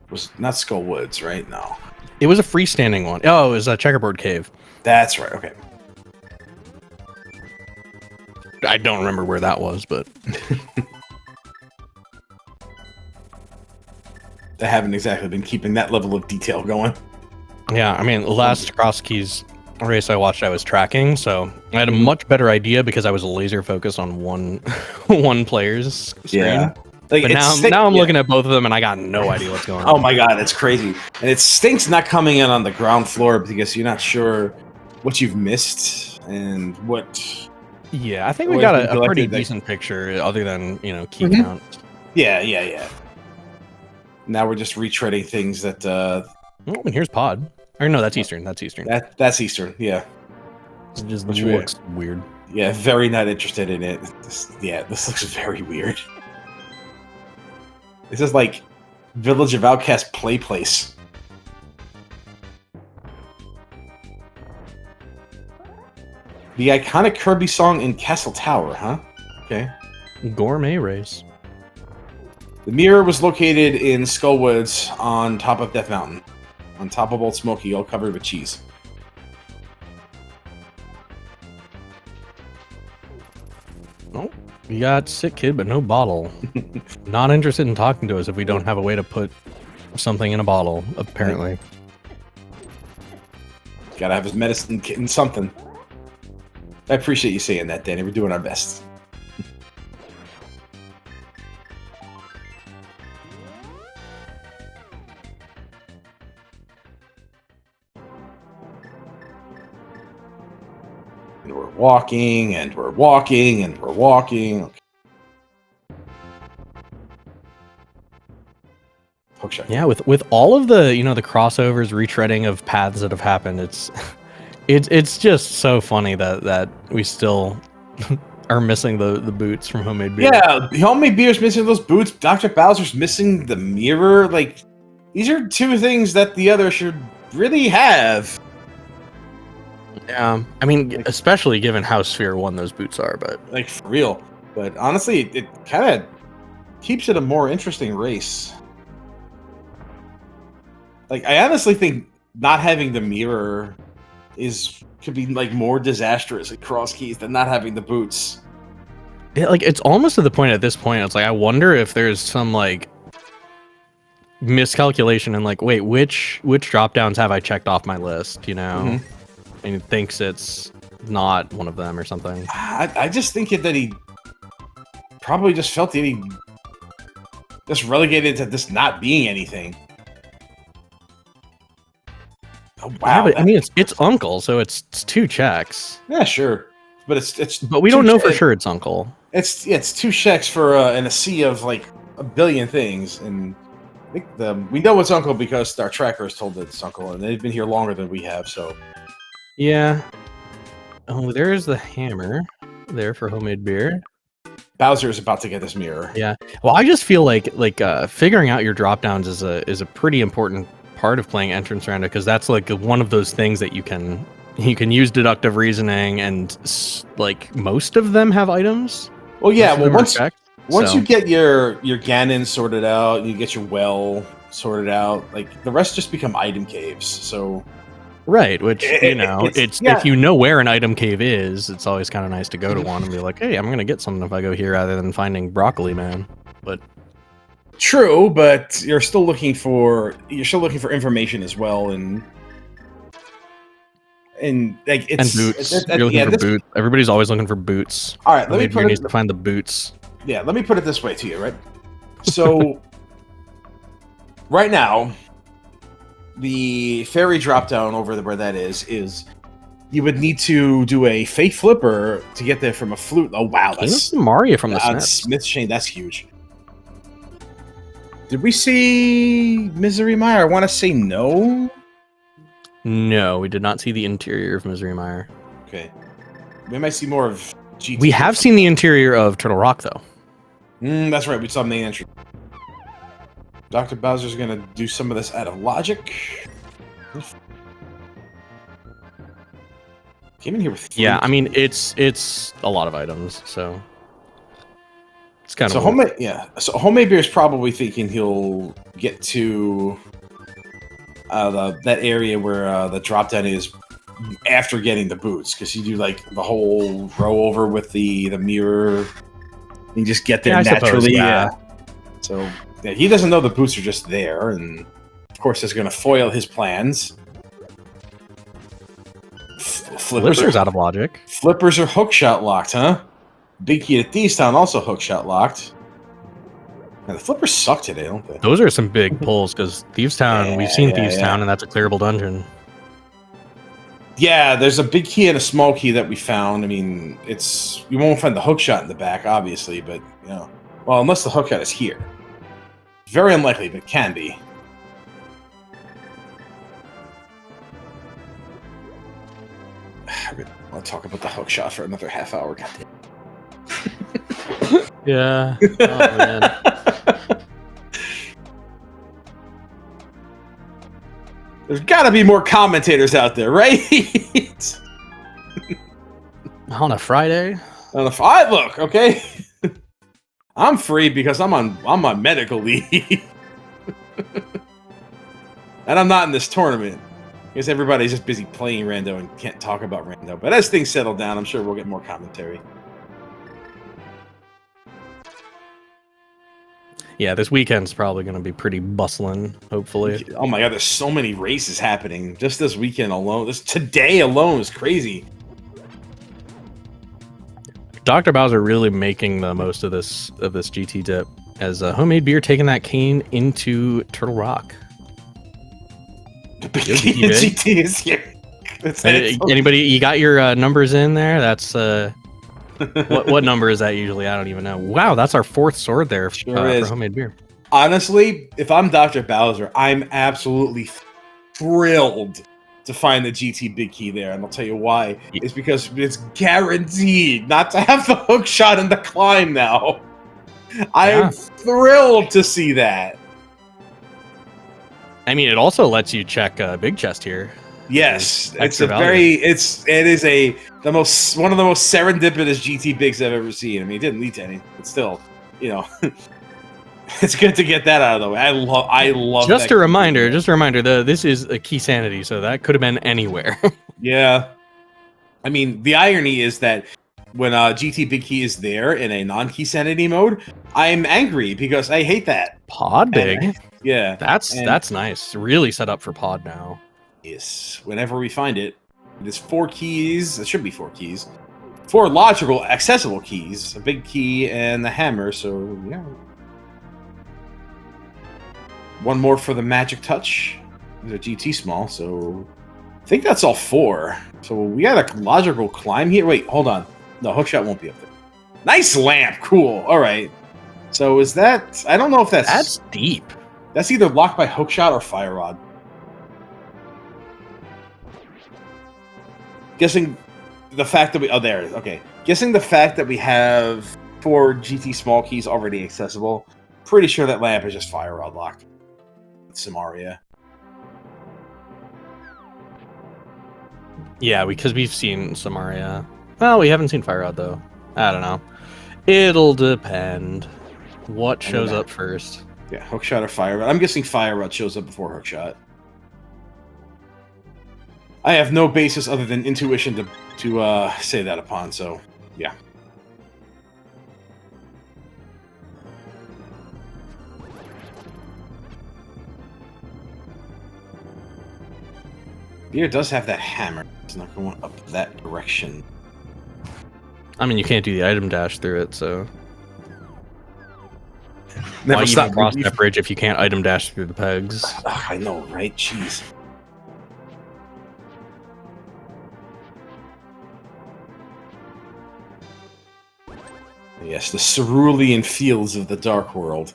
S2: It was not Skull Woods, right? No.
S1: It was a freestanding one. Oh, it was a checkerboard cave.
S2: That's right. Okay.
S1: I don't remember where that was, but
S2: They haven't exactly been keeping that level of detail going.
S1: yeah, I mean, the last Cross Keys race I watched, I was tracking, so I had a much better idea because I was laser focused on one player's screen.
S2: Yeah. Like,
S1: But now I'm looking at both of them and I got no idea what's going on.
S2: Oh my god, that's crazy. And it stinks not coming in on the ground floor because you're not sure what you've missed and what.
S1: Yeah, I think we got a pretty decent picture other than, key count.
S2: Yeah. Now we're just retreading things that.
S1: Oh, and here's Pod. Or no, that's Eastern. That's Eastern.
S2: That's Eastern, yeah.
S1: It just looks weird.
S2: Yeah, very not interested in it. This looks very weird. This is like Village of Outcast play place. The iconic Kirby song in Castle Tower, huh? Okay.
S1: Gourmet race.
S2: The mirror was located in Skullwoods on top of Death Mountain. On top of Old Smoky, all covered with cheese.
S1: Oh, we got sick kid, but no bottle. Not interested in talking to us if we don't have a way to put something in a bottle, apparently.
S2: Gotta have his medicine kit and something. I appreciate you saying that, Danny. We're doing our best. And we're walking, and we're walking, and we're walking. Okay. Hookshot.
S1: Yeah, with all of the the crossovers, retreading of paths that have happened, it's just so funny that we still are missing the boots from Homemade Beer.
S2: Yeah, Homemade Beer's missing those boots. Dr. Bowser's missing the mirror. Like, these are two things that the other should really have.
S1: Yeah, I mean, especially given how Sphere 1 those boots are, but
S2: Like, for real. But honestly, it kind of keeps it a more interesting race. Like, I honestly think not having the mirror could be like more disastrous at Cross Keys than not having the boots.
S1: yeah, like it's almost to the point at this point. It's like I wonder if there's some like miscalculation and like, wait, which drop downs have I checked off my list? And he thinks it's not one of them or something.
S2: I just think that he probably just felt that he just relegated to this not being anything. Oh, wow.
S1: Yeah, but I mean, it's Uncle, so it's 2 checks.
S2: Yeah, sure. But it's
S1: But we don't know for sure it's Uncle.
S2: It's 2 checks for in a sea of like a billion things, and I think we know it's Uncle because our tracker has told it's Uncle, and they've been here longer than we have. So
S1: Yeah. Oh, there's the hammer there for Homemade Beer.
S2: Bowser is about to get this mirror.
S1: Yeah. Well, I just feel like figuring out your drop downs is a pretty important part of playing Entrance Round, because that's like one of those things that you can use deductive reasoning, and like most of them have items.
S2: Well, yeah. Well, once
S1: so.
S2: you get your Ganon sorted out, you get your well sorted out. Like, the rest just become item caves. So
S1: right, which if you know where an item cave is, it's always kind of nice to go to one and be like, hey, I'm gonna get something if I go here, rather than finding Broccoli Man. But
S2: true, but you're still looking for information as well, and like it's
S1: boots. You're looking for boots. Everybody's always looking for boots.
S2: All right, let me put it.
S1: Needs to find the boots.
S2: Yeah, let me put it this way to you, right? So, right now, the fairy drop down over where that is you would need to do a fake flipper to get there from a flute. Oh wow, that's
S1: Mario from the
S2: Smith's chain. That's huge. Did we see Misery Mire? I want to say no.
S1: No, we did not see the interior of Misery Mire.
S2: Okay, we might see more of GT.
S1: We have seen the interior of Turtle Rock, though.
S2: That's right. We saw main entry. Dr. Bowser's gonna do some of this out of logic. Came in here with 3.
S1: Yeah, I mean it's a lot of items, so It's kind
S2: So
S1: of
S2: homemade, yeah. So homemade beer is probably thinking he'll get to that area where the drop down is after getting the boots, because you do like the whole row over with the mirror. You just get there
S1: I
S2: naturally.
S1: suppose, yeah.
S2: So yeah, he doesn't know the boots are just there, and of course, it's going to foil his plans.
S1: Flipper's out of logic.
S2: Flippers are hookshot locked, huh? Big Key at Thieves Town also hookshot locked. And the flippers suck today, don't they?
S1: Those are some big pulls because Thieves Town, we've seen Thieves Town, and that's a clearable dungeon.
S2: Yeah, there's a big key and a small key that we found. I mean, you won't find the hookshot in the back, obviously, but you know, well, unless the hookshot is here. Very unlikely, but it can be. I want to talk about the hookshot for another half hour. Goddamn.
S1: Yeah. Oh, man.
S2: There's got to be more commentators out there, right?
S1: On a Friday?
S2: On a look, okay? I'm free because I'm on medical leave. And I'm not in this tournament. Because everybody's just busy playing Rando and can't talk about Rando. But as things settle down, I'm sure we'll get more commentary.
S1: Yeah, this weekend's probably going to be pretty bustling, hopefully.
S2: Oh my god, there's so many races happening just this weekend alone. Today alone is crazy.
S1: Dr. Bowser really making the most of this GT dip as homemade beer taking that cane into Turtle Rock.
S2: The big GT is here.
S1: Anybody, you got your numbers in there? That's what number is that usually? I don't even know. Wow, that's our fourth sword there for homemade beer.
S2: Honestly, if I'm Dr. Bowser, I'm absolutely thrilled to find the GT big key there, and I'll tell you why. It's because it's guaranteed not to have the hook shot in the climb now. I am thrilled to see that.
S1: I mean, it also lets you check big chest here.
S2: Yes, it's a one of the most serendipitous GT bigs I've ever seen. I mean, it didn't lead to anything, but still, you know, it's good to get that out of the way. I love.
S1: Just a reminder. This is a key sanity, so that could have been anywhere.
S2: Yeah, I mean, the irony is that when GT big key is there in a non-key sanity mode, I'm angry because I hate that.
S1: Pod big.
S2: Yeah,
S1: that's nice. Really set up for pod now.
S2: Yes, whenever we find it, there's 4 keys. It should be 4 keys. 4 logical, accessible keys. A big key and the hammer, so yeah. 1 more for the magic touch. There's a GT small, so I think that's all 4. So we got a logical climb here. Wait, hold on. No, hookshot won't be up there. Nice lamp. Cool. All right. So is that... I don't know if that's
S1: deep.
S2: That's either locked by hookshot or fire rod. Guessing the fact that we... Oh, there it is. Okay. Guessing the fact that we have 4 GT small keys already accessible, pretty sure that lamp is just fire rod locked. With Samaria.
S1: Yeah, because we've seen Samaria. Well, we haven't seen fire rod, though. I don't know. It'll depend. What shows up first?
S2: Yeah, hookshot or fire rod. I'm guessing fire rod shows up before hookshot. I have no basis other than intuition to say that upon, so yeah. Beer does have that hammer. It's not going up that direction.
S1: I mean, you can't do the item dash through it, so...
S2: Never stop
S1: cross that bridge if you can't item dash through the pegs.
S2: Ugh, I know, right? Jeez. Yes, the cerulean fields of the Dark World.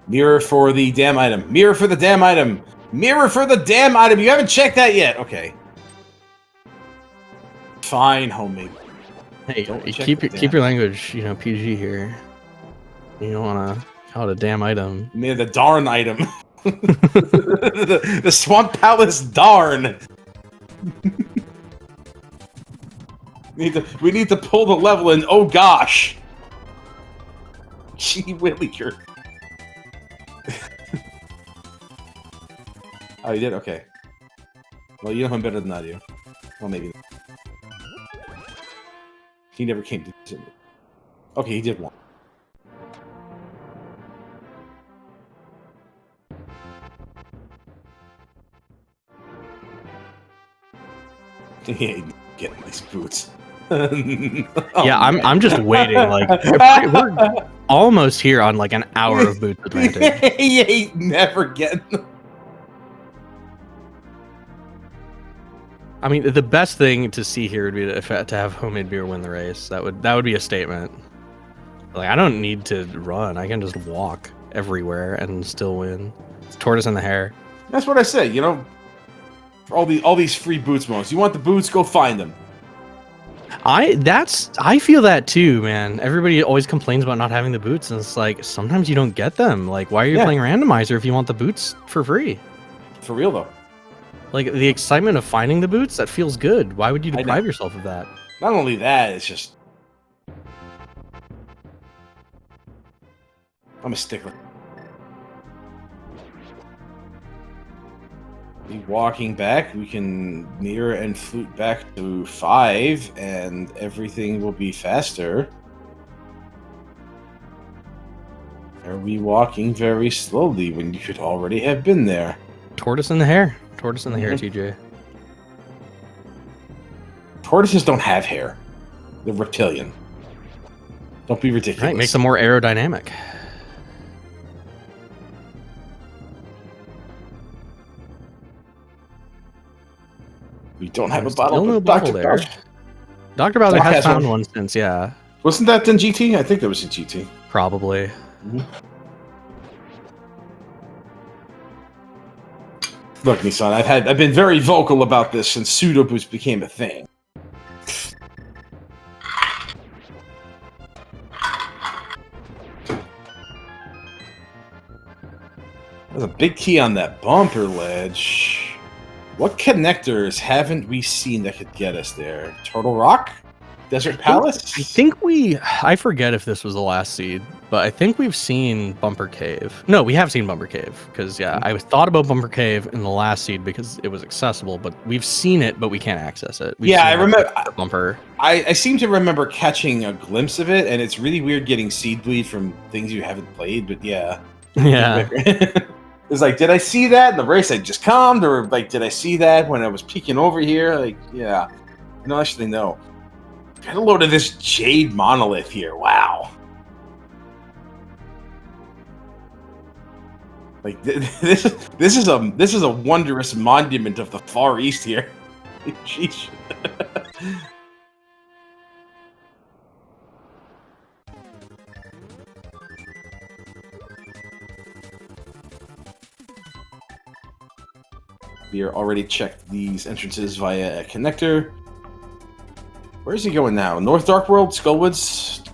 S2: Mirror for the damn item. Mirror for the damn item. Mirror for the damn item. You haven't checked that yet. Okay. Fine, homemade.
S1: Hey, keep your language, PG here. You don't want to call it a damn item.
S2: Near the darn item. the Swamp Palace darn. We need to pull the level in. Oh gosh. Gee Williker. Oh, you did? Okay. Well, you know him better than I do. Well, maybe. He never came to visit me. Okay, he did one. He ain't getting these boots. Oh,
S1: yeah, I'm just waiting. Like we're almost here on like an hour of boots advantage.
S2: He ain't never getting them.
S1: I mean, the best thing to see here would be to have homemade beer win the race. That would be a statement. Like, I don't need to run. I can just walk everywhere and still win. It's tortoise in the hare.
S2: That's what I say. You know, for all these free boots modes. You want the boots? Go find them.
S1: I feel that too, man. Everybody always complains about not having the boots, and it's like sometimes you don't get them. Like, why are you playing randomizer if you want the boots for free?
S2: For real though.
S1: Like, the excitement of finding the boots, that feels good. Why would you deprive yourself of that?
S2: Not only that, it's just I'm a stickler. Walking back, we can mirror and flute back to 5, and everything will be faster. Are we walking very slowly when you should already have been there?
S1: Tortoise in the hare. Tortoise in the hare, TJ.
S2: Tortoises don't have hair. They're reptilian. Don't be ridiculous.
S1: Right, makes them more aerodynamic.
S2: We don't have a
S1: Still
S2: bottle.
S1: no bottle there. Dr. Bowser has found one since, yeah.
S2: Wasn't that in GT? I think that was in GT.
S1: Probably.
S2: Look, Nissan, I've been very vocal about this since pseudo boost became a thing. There's a big key on that bumper ledge. What connectors haven't we seen that could get us there? Turtle Rock? Desert Palace?
S1: I forget if this was the last seed, but I think we've seen Bumper Cave. No, we have seen Bumper Cave, because, yeah, I thought about Bumper Cave in the last seed because it was accessible, but we've seen it, but we can't access it.
S2: I remember.
S1: Bumper.
S2: I seem to remember catching a glimpse of it, and it's really weird getting seed bleed from things you haven't played, but yeah.
S1: Yeah.
S2: It's like, did I see that in the race I just calmed, or like, did I see that when I was peeking over here? Like, yeah. I don't actually know. Got a load of this jade monolith here. Wow. Like this is a wondrous monument of the Far East here. Sheesh. We are already checked these entrances via a connector. Where is he going now? North Dark World, Skullwoods?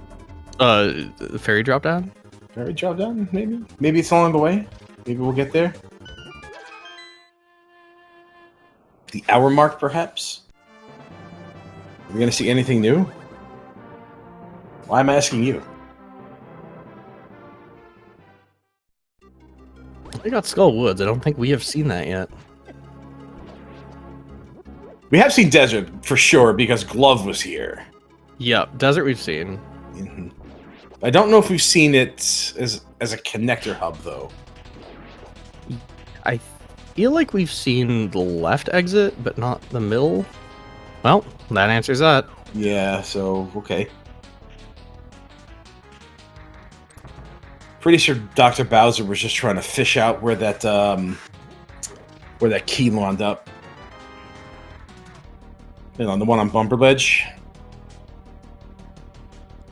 S1: Fairy drop down?
S2: Fairy drop down, maybe? Maybe it's along the way. Maybe we'll get there. The hour mark, perhaps? Are we going to see anything new? Why am I asking you?
S1: We got Skull Woods. I don't think we have seen that yet.
S2: We have seen Desert, for sure, because Glove was here.
S1: Yep, Desert we've seen.
S2: Mm-hmm. I don't know if we've seen it as a connector hub, though.
S1: I feel like we've seen the left exit, but not the middle. Well, that answers that.
S2: Yeah, so, okay. Pretty sure Dr. Bowser was just trying to fish out where that key wound up. And on the one on Bumper Ledge.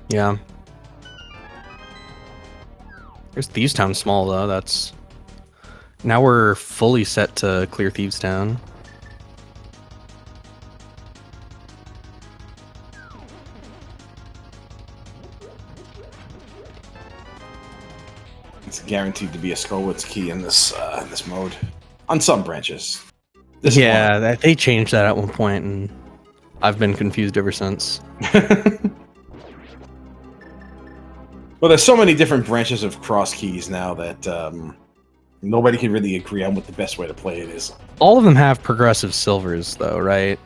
S1: Yeah. There's Thieves Town small, though. That's... Now we're fully set to clear Thieves Town.
S2: It's guaranteed to be a Skullwoods key in this mode. On some branches.
S1: Yeah, they changed that at one point, and I've been confused ever since.
S2: Well, there's so many different branches of cross keys now that nobody can really agree on what the best way to play it is.
S1: All of them have progressive silvers, though, right?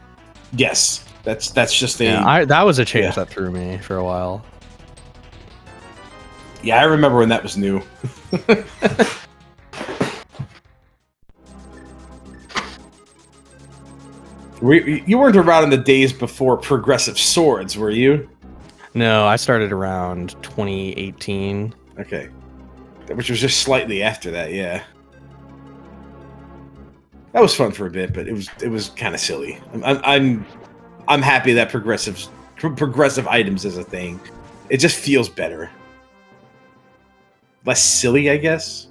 S2: Yes, that's just a
S1: that was a change that threw me for a while.
S2: Yeah, I remember when that was new. You weren't around in the days before progressive swords, were you?
S1: No, I started around 2018.
S2: Okay, which was just slightly after that. Yeah, that was fun for a bit, but it was kind of silly. I'm happy that progressive items is a thing. It just feels better, less silly, I guess.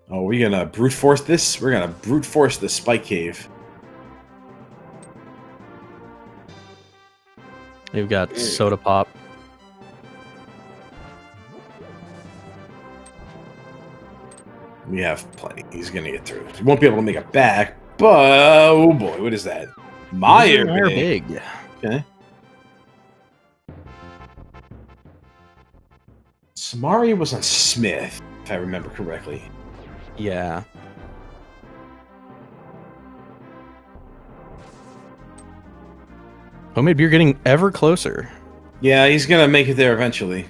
S2: Oh, we're gonna brute force this. We're gonna brute force the spike cave.
S1: You've got soda pop.
S2: We have plenty. He's gonna get through. He won't be able to make it back, but oh boy, what is that? Meyer big. Okay. Samaria was on Smith, if I remember correctly.
S1: Yeah. Homemade beer getting ever closer.
S2: Yeah, he's gonna make it there eventually.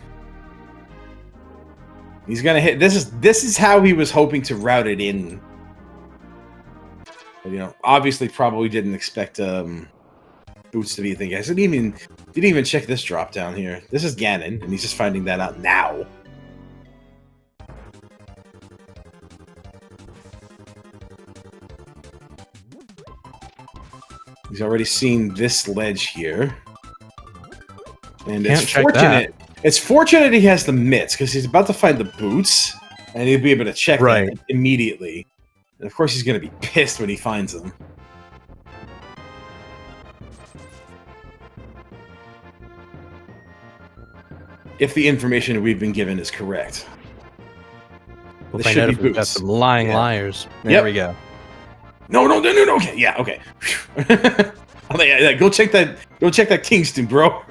S2: He's gonna hit. This is how he was hoping to route it in. But, you know, obviously, probably didn't expect boots to be a thing. I didn't even check this drop down here. This is Ganon, and he's just finding that out now. He's already seen this ledge here. And it's fortunate. It's fortunate he has the mitts, because he's about to find the boots, and he'll be able to check them immediately. And of course, he's going to be pissed when he finds them. If the information we've been given is correct.
S1: We'll find out if we've got some lying liars. There we go.
S2: No. Okay, yeah, okay. Yeah, go check that Kingston, bro.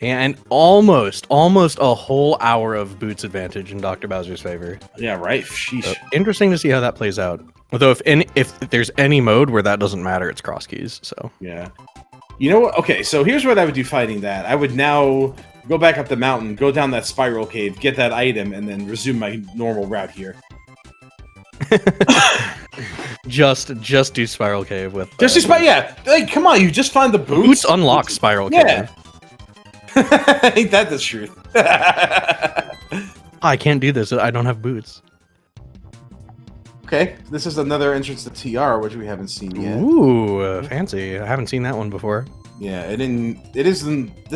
S1: And almost a whole hour of boots advantage in Dr. Bowser's favor.
S2: Yeah, right. Sheesh.
S1: So, interesting to see how that plays out. Although if there's any mode where that doesn't matter, it's cross keys. So
S2: yeah. You know what? Okay, so here's what I would do fighting that. I would now go back up the mountain, go down that spiral cave, get that item, and then resume my normal route here.
S1: just do spiral cave with
S2: yeah. Like, come on, you just find the boots.
S1: Boots unlock spiral cave.
S2: Yeah. Ain't that the truth?
S1: I can't do this. I don't have boots.
S2: Okay, this is another entrance to TR, which we haven't seen yet.
S1: Ooh, fancy! I haven't seen that one before.
S2: Yeah, this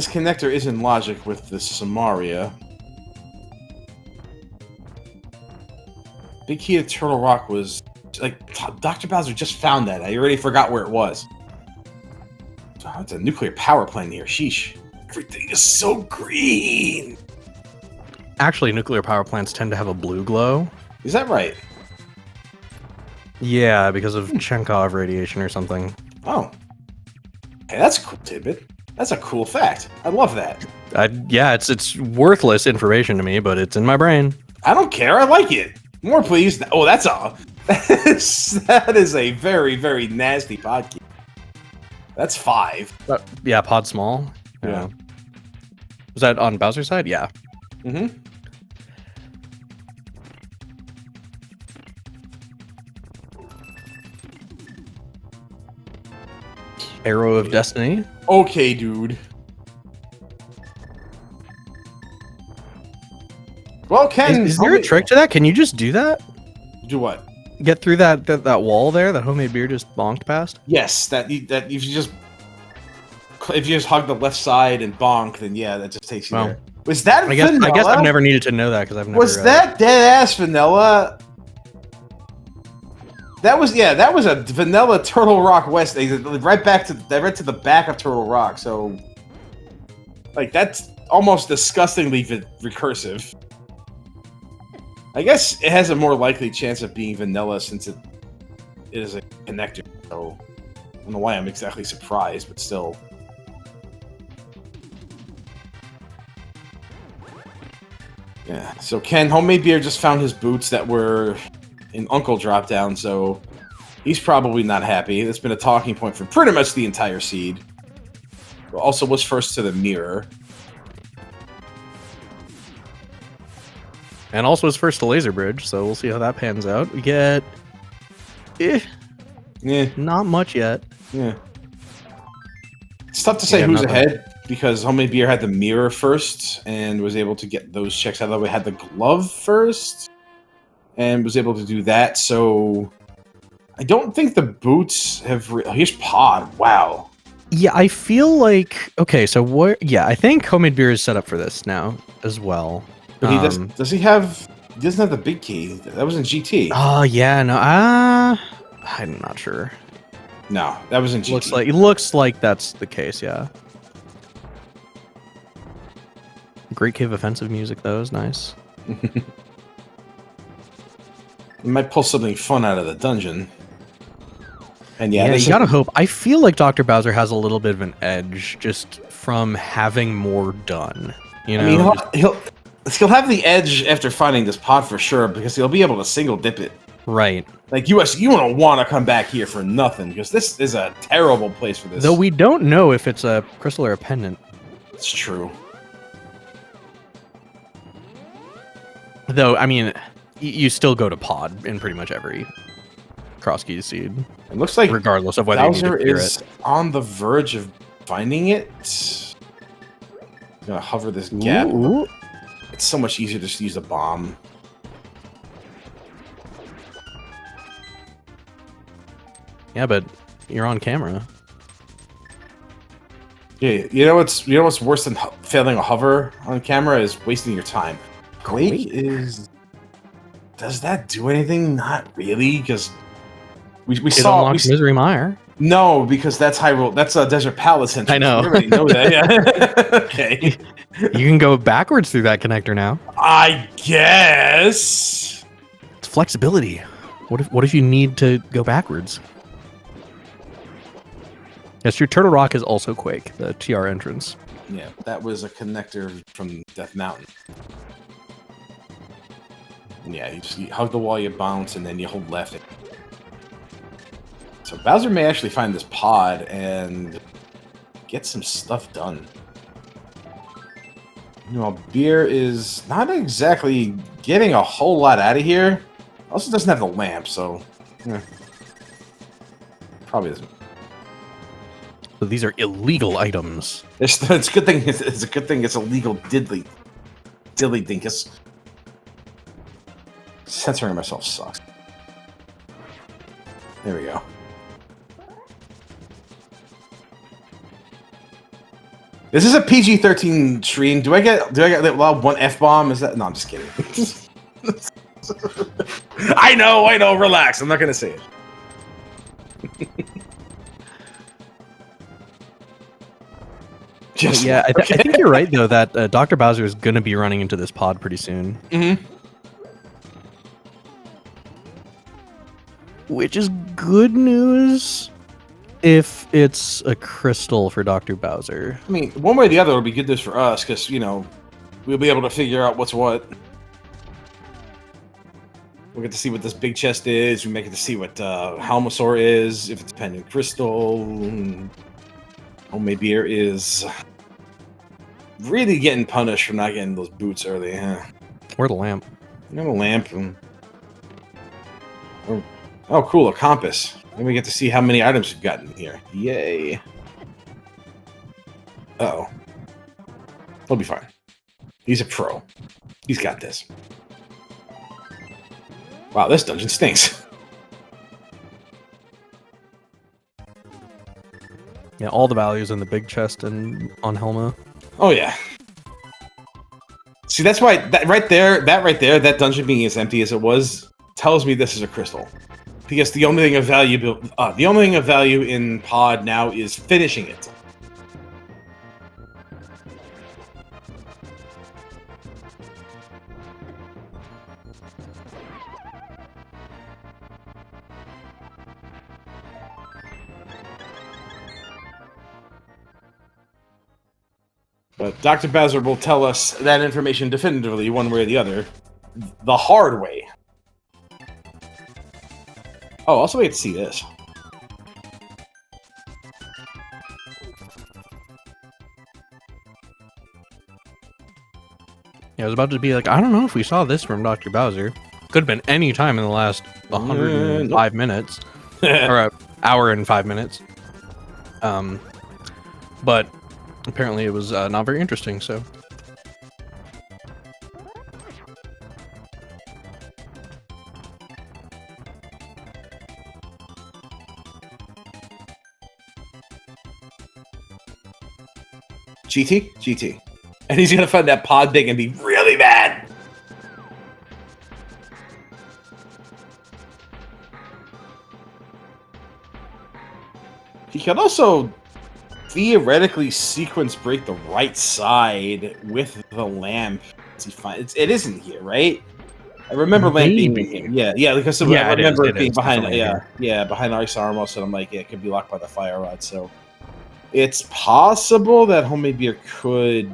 S2: connector is in logic with the Samaria. Big key to Turtle Rock was like Dr. Bowser just found that. I already forgot where it was. Oh, it's a nuclear power plant here. Sheesh. Everything is so green.
S1: Actually, nuclear power plants tend to have a blue glow.
S2: Is that right?
S1: Yeah, because of Chenkov radiation or something.
S2: Oh. Hey, that's a cool tidbit. That's a cool fact. I love that.
S1: Yeah, it's worthless information to me, but it's in my brain.
S2: I don't care. I like it. More, please. Oh, that's all. That is a very, very nasty pod key. That's 5.
S1: Yeah, pod small.
S2: Yeah.
S1: Was that on Bowser's side? Yeah.
S2: Mm-hmm.
S1: Arrow of Destiny.
S2: Okay, dude. Well, Ken,
S1: is there a trick to that? Can you just do that?
S2: Do what?
S1: Get through that wall there that Homemade Beer just bonked past?
S2: Yes, that if you just hug the left side and bonk, then yeah, that just takes you there. Was that vanilla?
S1: I guess I've never needed to know that because I've never.
S2: Was that dead ass vanilla? That was a vanilla Turtle Rock West. Right to the back of Turtle Rock. So, like, that's almost disgustingly recursive. I guess it has a more likely chance of being vanilla since it is a connector. So, don't know why I'm exactly surprised, but still. Yeah, so Ken, Homemade Beer just found his boots that were in Uncle drop down, so he's probably not happy. That's been a talking point for pretty much the entire seed. Also was first to the mirror.
S1: And also his first to Laser Bridge, so we'll see how that pans out. We get... not much yet.
S2: Yeah. It's tough to say who's ahead, because Homemade Beer had the mirror first, and was able to get those checks out of the way. Had the glove first, and was able to do that, so... I don't think the boots have... Here's Pod, wow.
S1: Yeah, I feel like... Okay, so what... Yeah, I think Homemade Beer is set up for this now, as well.
S2: But he does he have... He doesn't have the big key. That was in GT.
S1: Oh, yeah, no, I'm not sure.
S2: No, that was in GT.
S1: Looks like that's the case, yeah. Great Cave offensive music, though, is nice.
S2: You might pull something fun out of the dungeon. And yeah,
S1: you gotta hope. I feel like Dr. Bowser has a little bit of an edge just from having more done. You know,
S2: I mean, he'll have the edge after finding this pod for sure, because he'll be able to single dip it.
S1: Right.
S2: Like you don't want to come back here for nothing, because this is a terrible place for this.
S1: Though we don't know if it's a crystal or a pendant.
S2: It's true.
S1: Though, I mean, you still go to pod in pretty much every Cross Keys seed.
S2: It looks like
S1: regardless of whether
S2: Bowser
S1: you need to
S2: is on the verge of finding it. I'm gonna hover this gap.
S1: Ooh.
S2: It's so much easier to just use a bomb.
S1: Yeah, but you're on camera.
S2: Yeah, you know what's worse than failing a hover on camera is wasting your time. Quake is... Does that do anything? Not really, because we saw
S1: Misery Mire.
S2: No, because that's Hyrule. That's a Desert Palace entrance.
S1: I know.
S2: You already know that. Yeah. Okay.
S1: You can go backwards through that connector now.
S2: I guess.
S1: It's flexibility. What if you need to go backwards? Yes, your Turtle Rock is also Quake, the TR entrance.
S2: Yeah, that was a connector from Death Mountain. Yeah, you hug the wall, you bounce, and then you hold left. So Bowser may actually find this pod and get some stuff done. You know, Beer is not exactly getting a whole lot out of here. Also doesn't have the lamp, so probably doesn't.
S1: So these are illegal items.
S2: It's a good thing. It's a good thing. It's illegal. Diddly dinkus. Censoring myself sucks. There we go. This is a PG-13 stream. Do I get allowed one F-bomb? Is that... No, I'm just kidding. I know. Relax. I'm not gonna say it.
S1: Yeah, I think you're right, though, that Dr. Bowser is going to be running into this pod pretty soon.
S2: Mm-hmm.
S1: Which is good news if it's a crystal for Dr. Bowser.
S2: I mean, one way or the other, it'll be good news for us, because, you know, we'll be able to figure out what's what. We'll get to see what this big chest is. We may get to see what Halmasaur is, if it's pendant crystal. Homemade Beer is really getting punished for not getting those boots early, huh?
S1: Or the lamp.
S2: You know, the lamp. Oh, cool, a compass. Then we get to see how many items we've gotten here. Yay. Uh-oh. He'll be fine. He's a pro. He's got this. Wow, this dungeon stinks.
S1: Yeah, all the values in the big chest and on Helma.
S2: Oh, yeah. See, that's why that right there, that dungeon being as empty as it was, tells me this is a crystal. Because the only thing of value in Pod now is finishing it. But Dr. Bowser will tell us that information definitively, one way or the other, the hard way. Oh, also we get to see this.
S1: Yeah, I was about to be like, I don't know if we saw this from Dr. Bowser. Could have been any time in the last 105 minutes. Or an hour and 5 minutes. But apparently it was not very interesting, so...
S2: GT? GT. And he's gonna find that pod thing and be really mad! He can also theoretically sequence break the right side with the lamp. It isn't here, right? I remember lamp being... Yeah, because I remember it being behind... behind Ice Armor, so I'm like, yeah, it could be locked by the fire rod, so... It's possible that homemade beer could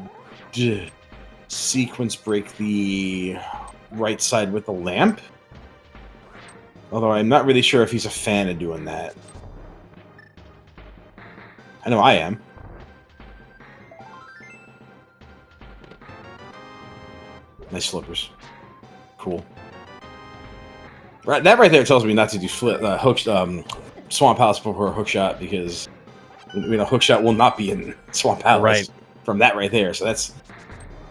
S2: sequence break the right side with the lamp. Although I'm not really sure if he's a fan of doing that. I know I am. Nice flippers. Cool. Right, that right there tells me not to do Swamp Palace before a hook shot, because hook shot will not be in Swamp Palace from that right there. So that's...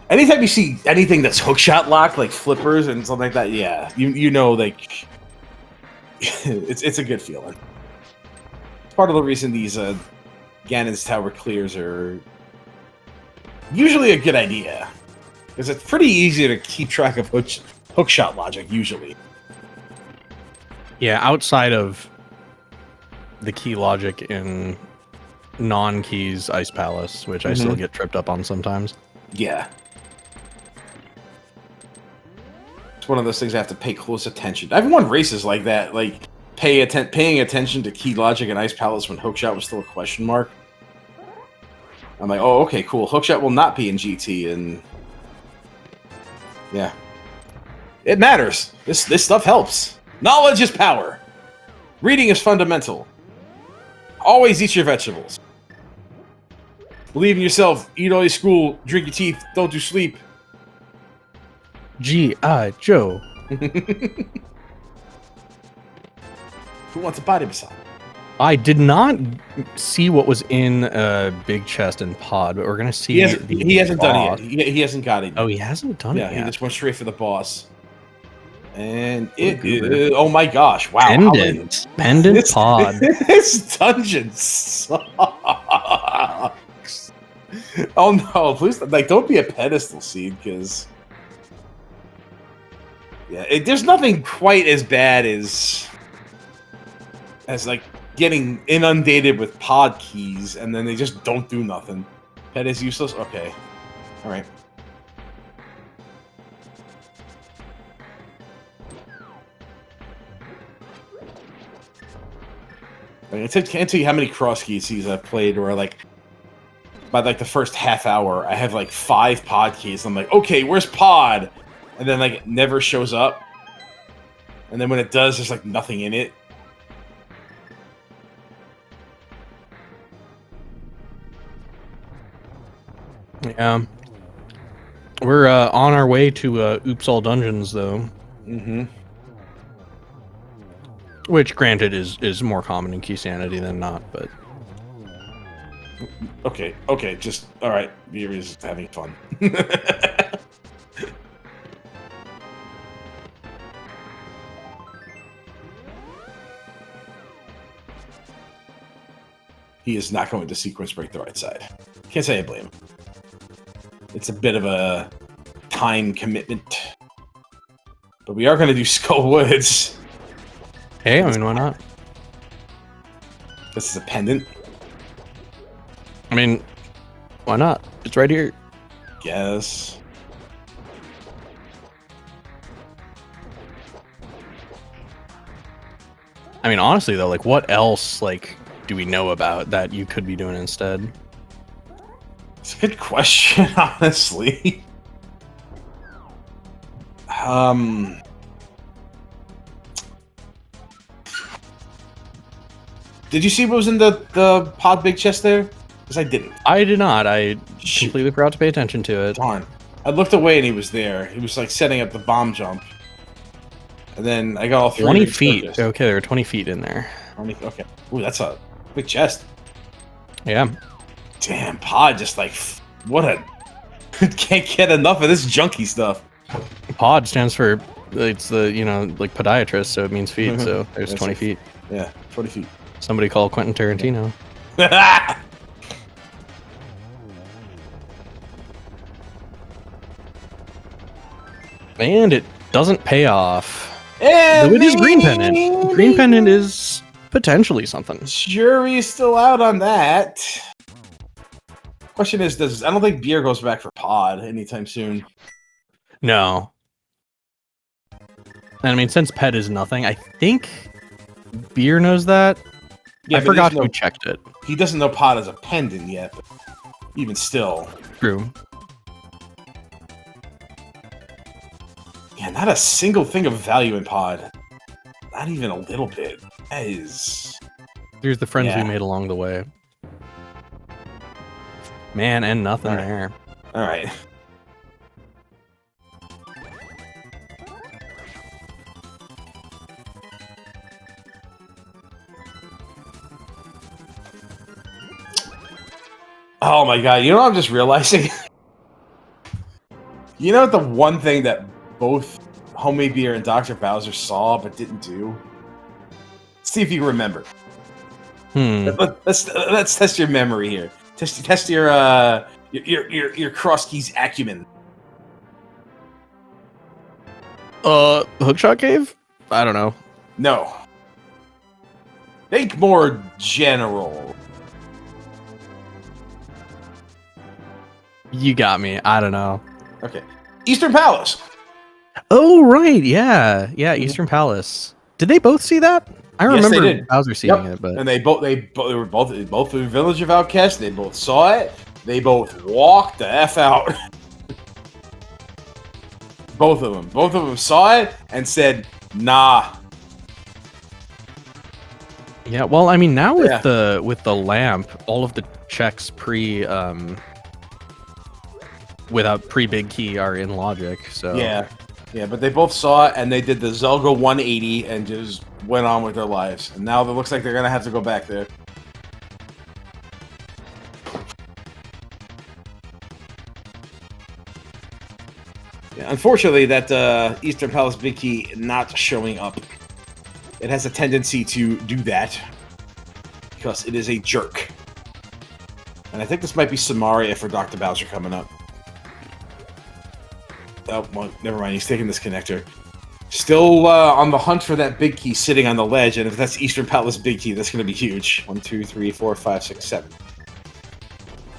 S2: Anytime you see anything that's hookshot locked, like flippers and something like that, yeah, you know, like it's a good feeling. It's part of the reason these Ganon's Tower clears are usually a good idea, because it's pretty easy to keep track of hookshot logic usually.
S1: Yeah, outside of the key logic in non-keys Ice Palace, which I still get tripped up on sometimes.
S2: Yeah. It's one of those things I have to pay close attention. I've won races like that, like paying attention to key logic in Ice Palace when hookshot was still a question mark. I'm like, oh, okay, cool. Hookshot will not be in GT, and yeah, it matters. This stuff helps. Knowledge is power. Reading is fundamental. Always eat your vegetables. Believe in yourself. Eat all your school. Drink your teeth. Don't do sleep.
S1: G.I. Joe.
S2: Who wants a body massage?
S1: I did not see what was in Big Chest and Pod, but we're gonna see.
S2: He hasn't done it yet. He hasn't got it yet.
S1: Oh, he hasn't done it yet.
S2: Yeah, he just went straight for the boss. And oh my gosh! Wow,
S1: pendant Pod.
S2: This dungeon sucks. Oh no! Please, like, don't be a pedestal seed, because yeah, there's nothing quite as bad as like getting inundated with pod keys and then they just don't do nothing. Pet is useless. Okay, all right. I can't tell you how many cross keys I've played where, like, by like the first half hour, I have like 5 pod keys. I'm like, okay, where's pod? And then like it never shows up. And then when it does, there's like nothing in it.
S1: Yeah. We're on our way to Oops All Dungeons, though.
S2: Mm-hmm.
S1: Which, granted, is more common in Key Sanity than not, but...
S2: Okay, just... Alright, you're just having fun. He is not going to sequence break the right side. Can't say I blame him. It's a bit of a time commitment. But we are going to do Skull Woods.
S1: Hey, I mean, why not?
S2: This is a pendant.
S1: I mean, why not? It's right here.
S2: Guess.
S1: I mean, honestly, though, like, what else, like, do we know about that you could be doing instead?
S2: It's a good question, honestly. Did you see what was in the pod big chest there? Because I didn't.
S1: I did not. I
S2: Shoot.
S1: completely forgot to pay attention to it.
S2: Darn. I looked away and he was there. He was like setting up the bomb jump. And then I got all
S1: 20
S2: big
S1: feet.
S2: circus.
S1: Okay, there are 20 feet in there.
S2: Okay. Ooh, that's a big chest.
S1: Yeah.
S2: Damn, pod just like, what a... Can't get enough of this junky stuff.
S1: Pod stands for, it's the, you know, like podiatrist, so it means feet, so there's
S2: That's
S1: 20
S2: it.
S1: feet.
S2: Yeah, 20 feet.
S1: Somebody call Quentin Tarantino. And it doesn't pay off. Though it is green pennant. Green pennant is potentially something.
S2: Jury's still out on that. Question is, I don't think beer goes back for pod anytime soon.
S1: No. And I mean, since pet is nothing, I think beer knows that.
S2: Yeah,
S1: I forgot who checked it.
S2: He doesn't know pod is a pendant yet, but even still.
S1: True.
S2: Yeah, not a single thing of value in pod. Not even a little bit. That is...
S1: Here's the friends we made along the way. Man, and nothing there.
S2: Alright. Oh my god, you know what I'm just realizing? You know the one thing that both Homemade Beer and Dr. Bowser saw but didn't do? See if you remember. Let's test your memory here. Test your cross keys acumen.
S1: Hookshot Cave? I don't know.
S2: No. Think more general.
S1: You got me. I don't know.
S2: Okay. Eastern Palace.
S1: Oh right, yeah, Eastern Palace. Did they both see that? I remember Bowser seeing it, but
S2: and they were both in the Village of Outcasts. They both saw it. They both walked the f out. Both of them saw it and said, "Nah."
S1: Yeah, well, I mean, now with the lamp, all of the checks without pre-big key are in logic. So
S2: yeah, but they both saw it and they did the Zelga 180 and just went on with their lives. And now it looks like they're gonna have to go back there. Yeah, unfortunately, that Eastern Palace big key not showing up. It has a tendency to do that because it is a jerk. And I think this might be Samaria for Dr. Bowser coming up. Oh, well, never mind. He's taking this connector. Still on the hunt for that big key sitting on the ledge, and if that's Eastern Palace big key, that's going to be huge. 1, 2, 3, 4, 5, 6, 7.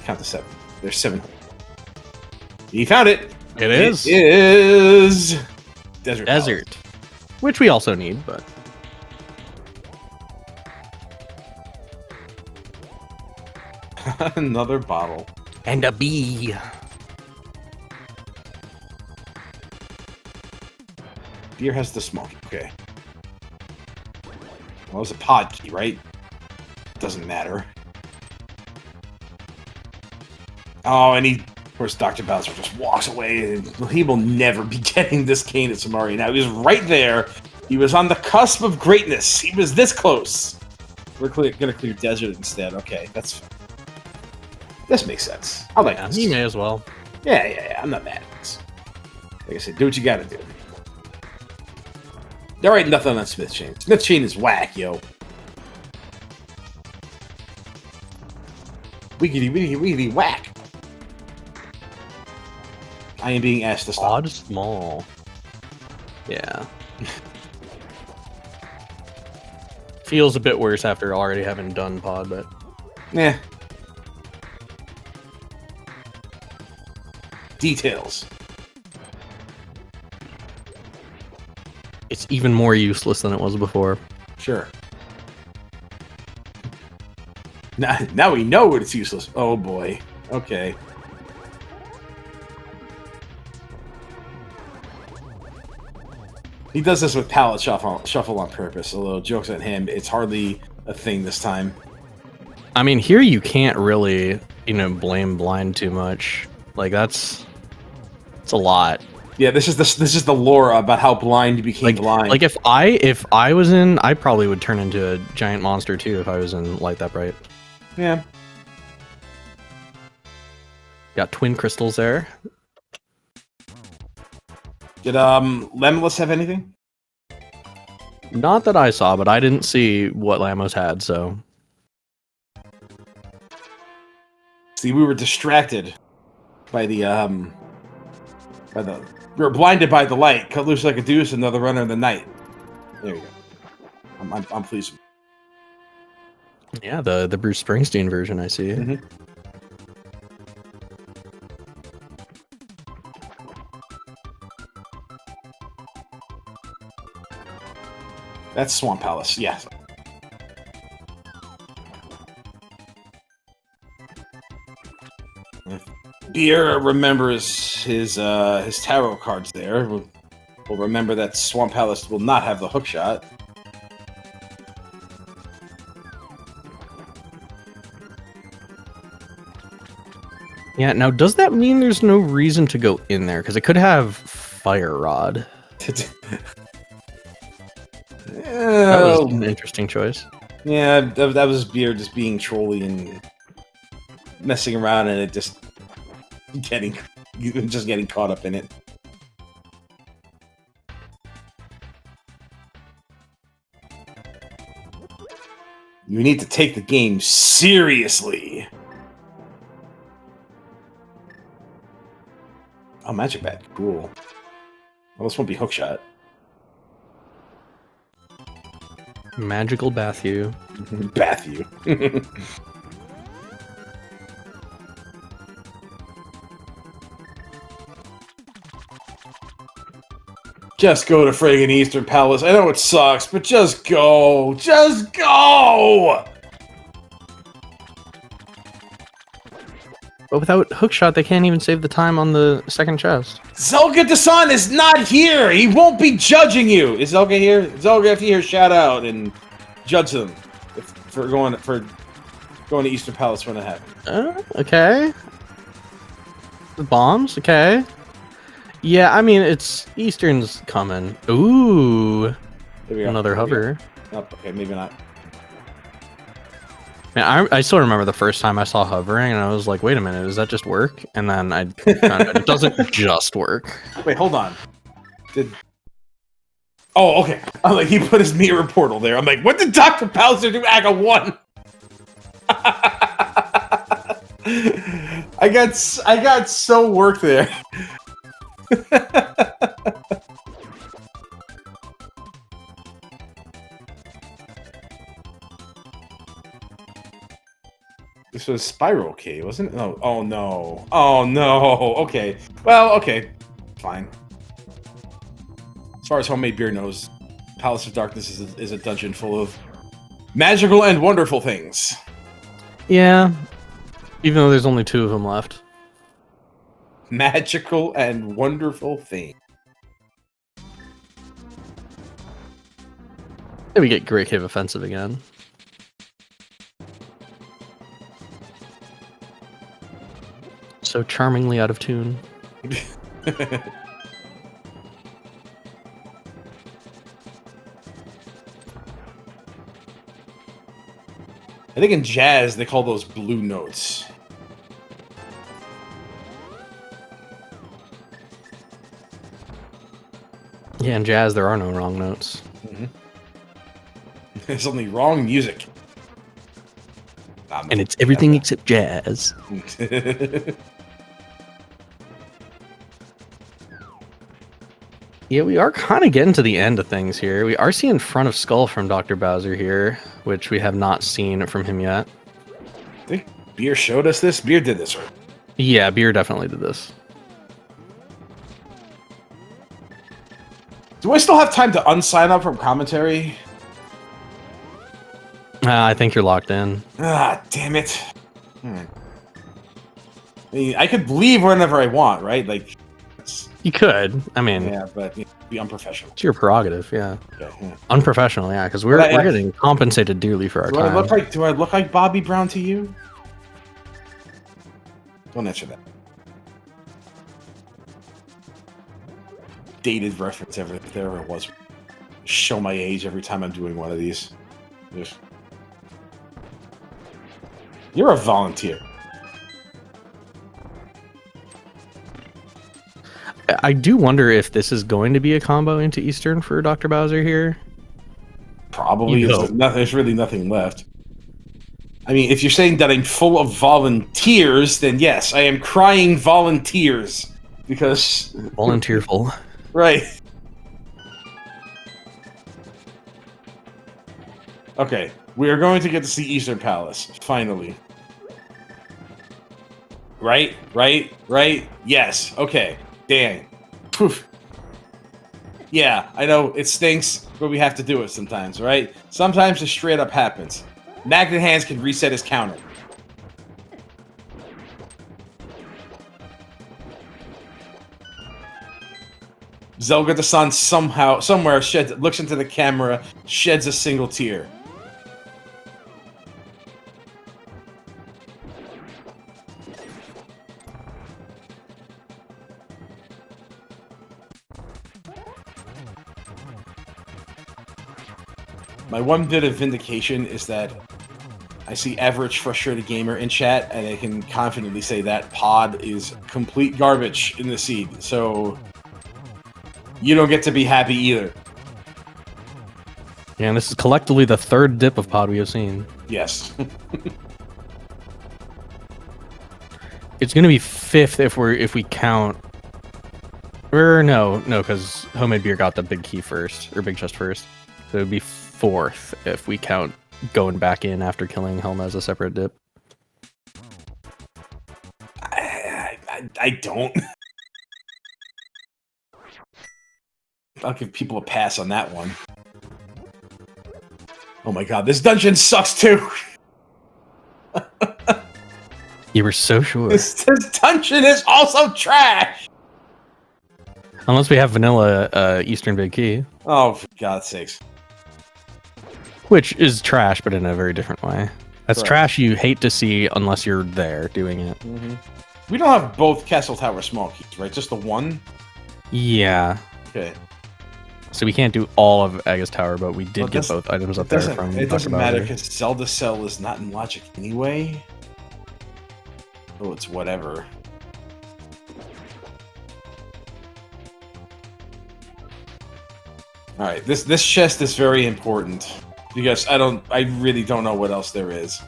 S2: Count to 7. There's 7. He found it.
S1: It is.
S2: It is Desert.
S1: Which we also need, but
S2: another bottle
S1: and a bee.
S2: Beer has the smoke. Okay. Well, it was a pod key, right? Doesn't matter. Oh, and of course, Dr. Bowser just walks away, and he will never be getting this cane at Samaria. Now, he was right there. He was on the cusp of greatness. He was this close. We're gonna clear desert instead. Okay, that's... This makes sense. I like this.
S1: You may as well.
S2: Yeah. I'm not mad at this. Like I said, do what you gotta do. There ain't nothing on Smith Chain. Smith Chain is whack, yo. Wiggity whack. I am being asked to stop.
S1: Odd small. Yeah. Feels a bit worse after already having done pod, but...
S2: Yeah. Details.
S1: It's even more useless than it was before.
S2: Sure. Now we know it's useless. Oh boy. Okay. He does this with palette shuffle on purpose. Although jokes on him, it's hardly a thing this time.
S1: I mean, here you can't really, blame blind too much. Like it's a lot.
S2: Yeah, this is the lore about how blind you became blind.
S1: Like if I was in, I probably would turn into a giant monster too if I was in Light That Bright.
S2: Yeah.
S1: Got twin crystals there.
S2: Did Lemless have anything?
S1: Not that I saw, but I didn't see what Lamos had, so.
S2: See, we were distracted by the we were blinded by the light. Cut loose like a deuce, another runner in the night. There you go. I'm pleased.
S1: Yeah, the Bruce Springsteen version, I see.
S2: Mm-hmm. That's Swamp Palace, yes. If Beer remembers his tarot cards there, we'll remember that Swamp Palace will not have the hook shot.
S1: Yeah, now does that mean there's no reason to go in there? Because it could have Fire Rod. That was an interesting choice.
S2: Yeah, that was Beer just being trolly and messing around, and it just getting caught up in it. You need to take the game seriously. Oh, Magic Bat, cool. Well, this won't be hookshot.
S1: Magical bath you.
S2: Bath you. Just go to friggin' Eastern Palace. I know it sucks, but just go. Just go!
S1: But without hookshot, they can't even save the time on the second chest.
S2: Zelga Dasan is not here! He won't be judging you! Is Zelga here? Zelga, if you're here, shout out and judge them for going to Eastern Palace when it happened.
S1: Okay. The bombs? Okay. Yeah, I mean, it's Eastern's coming. Ooh.
S2: There we go.
S1: Another hover.
S2: Oh, okay, maybe not.
S1: Man, I still remember the first time I saw hovering, and I was like, wait a minute, does that just work? And then I found out it doesn't just work.
S2: Wait, hold on. Oh, okay. I'm like, he put his mirror portal there. I'm like, what did Dr. Bowser do Aga 1? I got so worked there. This was Spiral Key, wasn't it? Oh, oh no. Oh no. Okay. Well, okay. Fine. As far as Homemade Beer knows, Palace of Darkness is a dungeon full of magical and wonderful things.
S1: Yeah. Even though there's only 2 of them left.
S2: Magical and wonderful things.
S1: Then we get Great Cave Offensive again. So charmingly out of tune.
S2: I think in jazz they call those blue notes.
S1: Yeah, in jazz there are no wrong notes.
S2: Mm-hmm. There's only wrong music.
S1: And it's everything except jazz. Yeah, we are kind of getting to the end of things here. We are seeing Front of Skull from Dr. Bowser here, which we have not seen from him yet.
S2: I think Beer showed us this. Beer did this, right?
S1: Yeah, Beer definitely did this.
S2: Do I still have time to unsign up from commentary?
S1: I think you're locked in.
S2: Ah, damn it. I mean, I could leave whenever I want, right? Like,
S1: You could. I mean,
S2: Yeah, but be unprofessional.
S1: it's your prerogative. Yeah.
S2: Okay, yeah.
S1: Unprofessional. Yeah, because we're getting compensated dearly for our
S2: Do
S1: time.
S2: I look like Bobby Brown to you? Don't answer that. Dated reference if there ever was. Show my age every time I'm doing one of these. You're a volunteer.
S1: I do wonder if this is going to be a combo into Eastern for Dr. Bowser here.
S2: Probably. There's really nothing left. I mean, if you're saying that I'm full of volunteers, then yes, I am crying volunteers. Because...
S1: Volunteerful.
S2: Right. Okay, we are going to get to see Eastern Palace, finally. Right? Yes, okay. Dang. Poof. Yeah, I know, it stinks, but we have to do it sometimes, right? Sometimes it straight up happens. Magnet Hands can reset his counter. Zelga the Sun somewhere looks into the camera, sheds a single tear. My one bit of vindication is that I see Average Frustrated Gamer in chat, and I can confidently say that pod is complete garbage in the seed, so you don't get to be happy either.
S1: Yeah, and this is collectively the third dip of pod we have seen.
S2: Yes.
S1: It's gonna be fifth if we count. Or no, because Homemade Beer got the big key first, or big chest first. So it would be fourth if we count going back in after killing Helma as a separate dip.
S2: I don't. I'll give people a pass on that one. Oh my god, this dungeon sucks too!
S1: You were so sure.
S2: This dungeon is also trash!
S1: Unless we have vanilla Eastern Big Key.
S2: Oh, for God's sakes.
S1: Which is trash, but in a very different way. That's
S2: Correct.
S1: trash you hate to see unless you're there doing it.
S2: Mm-hmm. We don't have both Castle Tower small keys, right? Just the one?
S1: Yeah.
S2: Okay.
S1: So we can't do all of Aga's Tower, but we did get both items up there from
S2: It doesn't
S1: Dr.
S2: matter,
S1: Bowser.
S2: because Zelda Cell is not in Logic anyway. Oh, it's whatever. Alright, this chest is very important. Because I really don't know what else there is.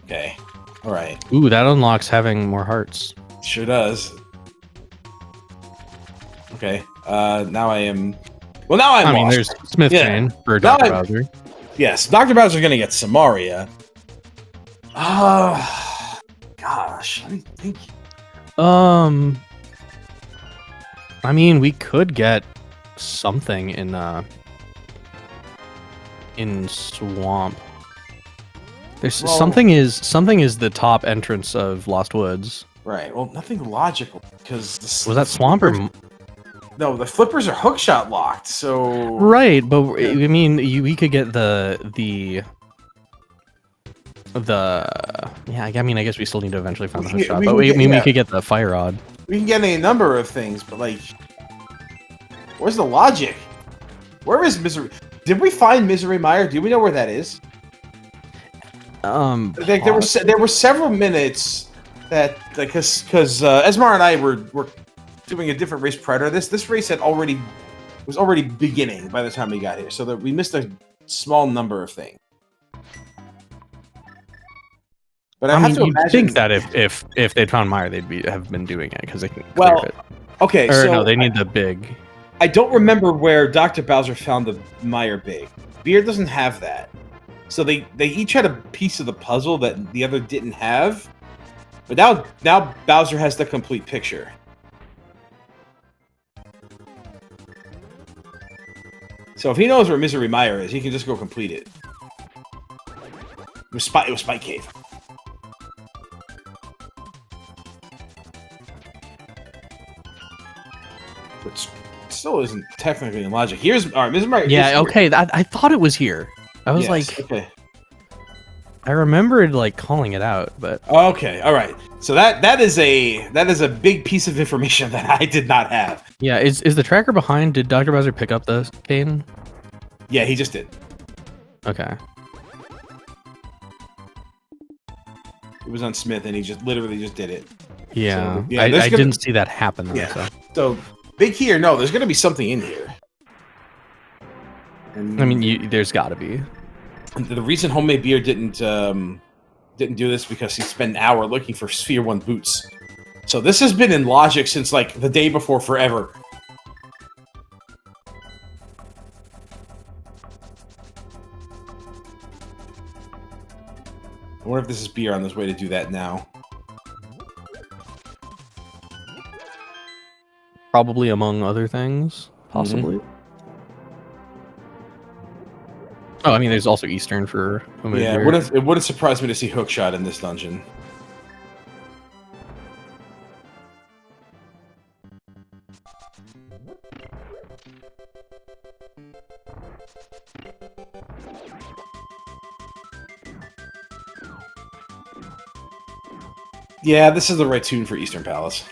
S2: Okay. Alright.
S1: Ooh, that unlocks having more hearts.
S2: Sure does. Okay. Now I am... Well, now I'm
S1: I mean,
S2: lost.
S1: there's Smith Chain for
S2: Now
S1: Dr. Bowser.
S2: Yes, Dr. Bowser's gonna get Samaria. Gosh, let me think.
S1: I mean, we could get something in Swamp. There's something is the top entrance of Lost Woods.
S2: Right. Well, nothing logical because
S1: Was that Swamp or?
S2: No, the flippers are hookshot locked. So
S1: Right, but I mean, we could get the yeah. I mean, I guess we still need to eventually find the hookshot. But we could get the fire rod.
S2: We can get a number of things, but like, where's the logic? Where is Misery? Did we find Misery Mire? Do we know where that is? There were several minutes that, like, because Esmar and I were doing a different race prior to this. This race was already beginning by the time we got here, so that we missed a small number of things. But I have to imagine
S1: think that if they'd found Mire, they'd have been doing it because they can clear
S2: well,
S1: it.
S2: Okay,
S1: Or
S2: so
S1: no, they need the big.
S2: I don't remember where Dr. Bowser found the Mire Big. Beer doesn't have that. So they each had a piece of the puzzle that the other didn't have. But now Bowser has the complete picture. So if he knows where Misery Mire is, he can just go complete it. It was Spike Cave. which still isn't technically in logic. Here's all right. This is my
S1: Yeah, okay. I thought it was here. I was like,
S2: okay.
S1: I remembered like calling it out, but
S2: Okay, all right. So that is a big piece of information that I did not have.
S1: yeah, is the tracker behind? Did Dr. Bowser pick up the cane?
S2: Yeah, he just did.
S1: Okay.
S2: It was on Smith, and he just literally just did it.
S1: Yeah,
S2: So, yeah,
S1: I didn't see that happen. Though,
S2: Yeah.
S1: so.
S2: So big key or no, there's gonna be something in here. And
S1: I mean, there's got to be.
S2: the reason Homemade Beer didn't do this because he spent an hour looking for Sphere 1 boots. So this has been in logic since like the day before forever. I wonder if this is Beer on his way to do that now.
S1: Probably among other things, possibly. Oh, I mean, there's also Eastern for Homemade
S2: Yeah,
S1: Beer.
S2: it would have surprised me to see Hookshot in this dungeon. Yeah, this is the right tune for Eastern Palace.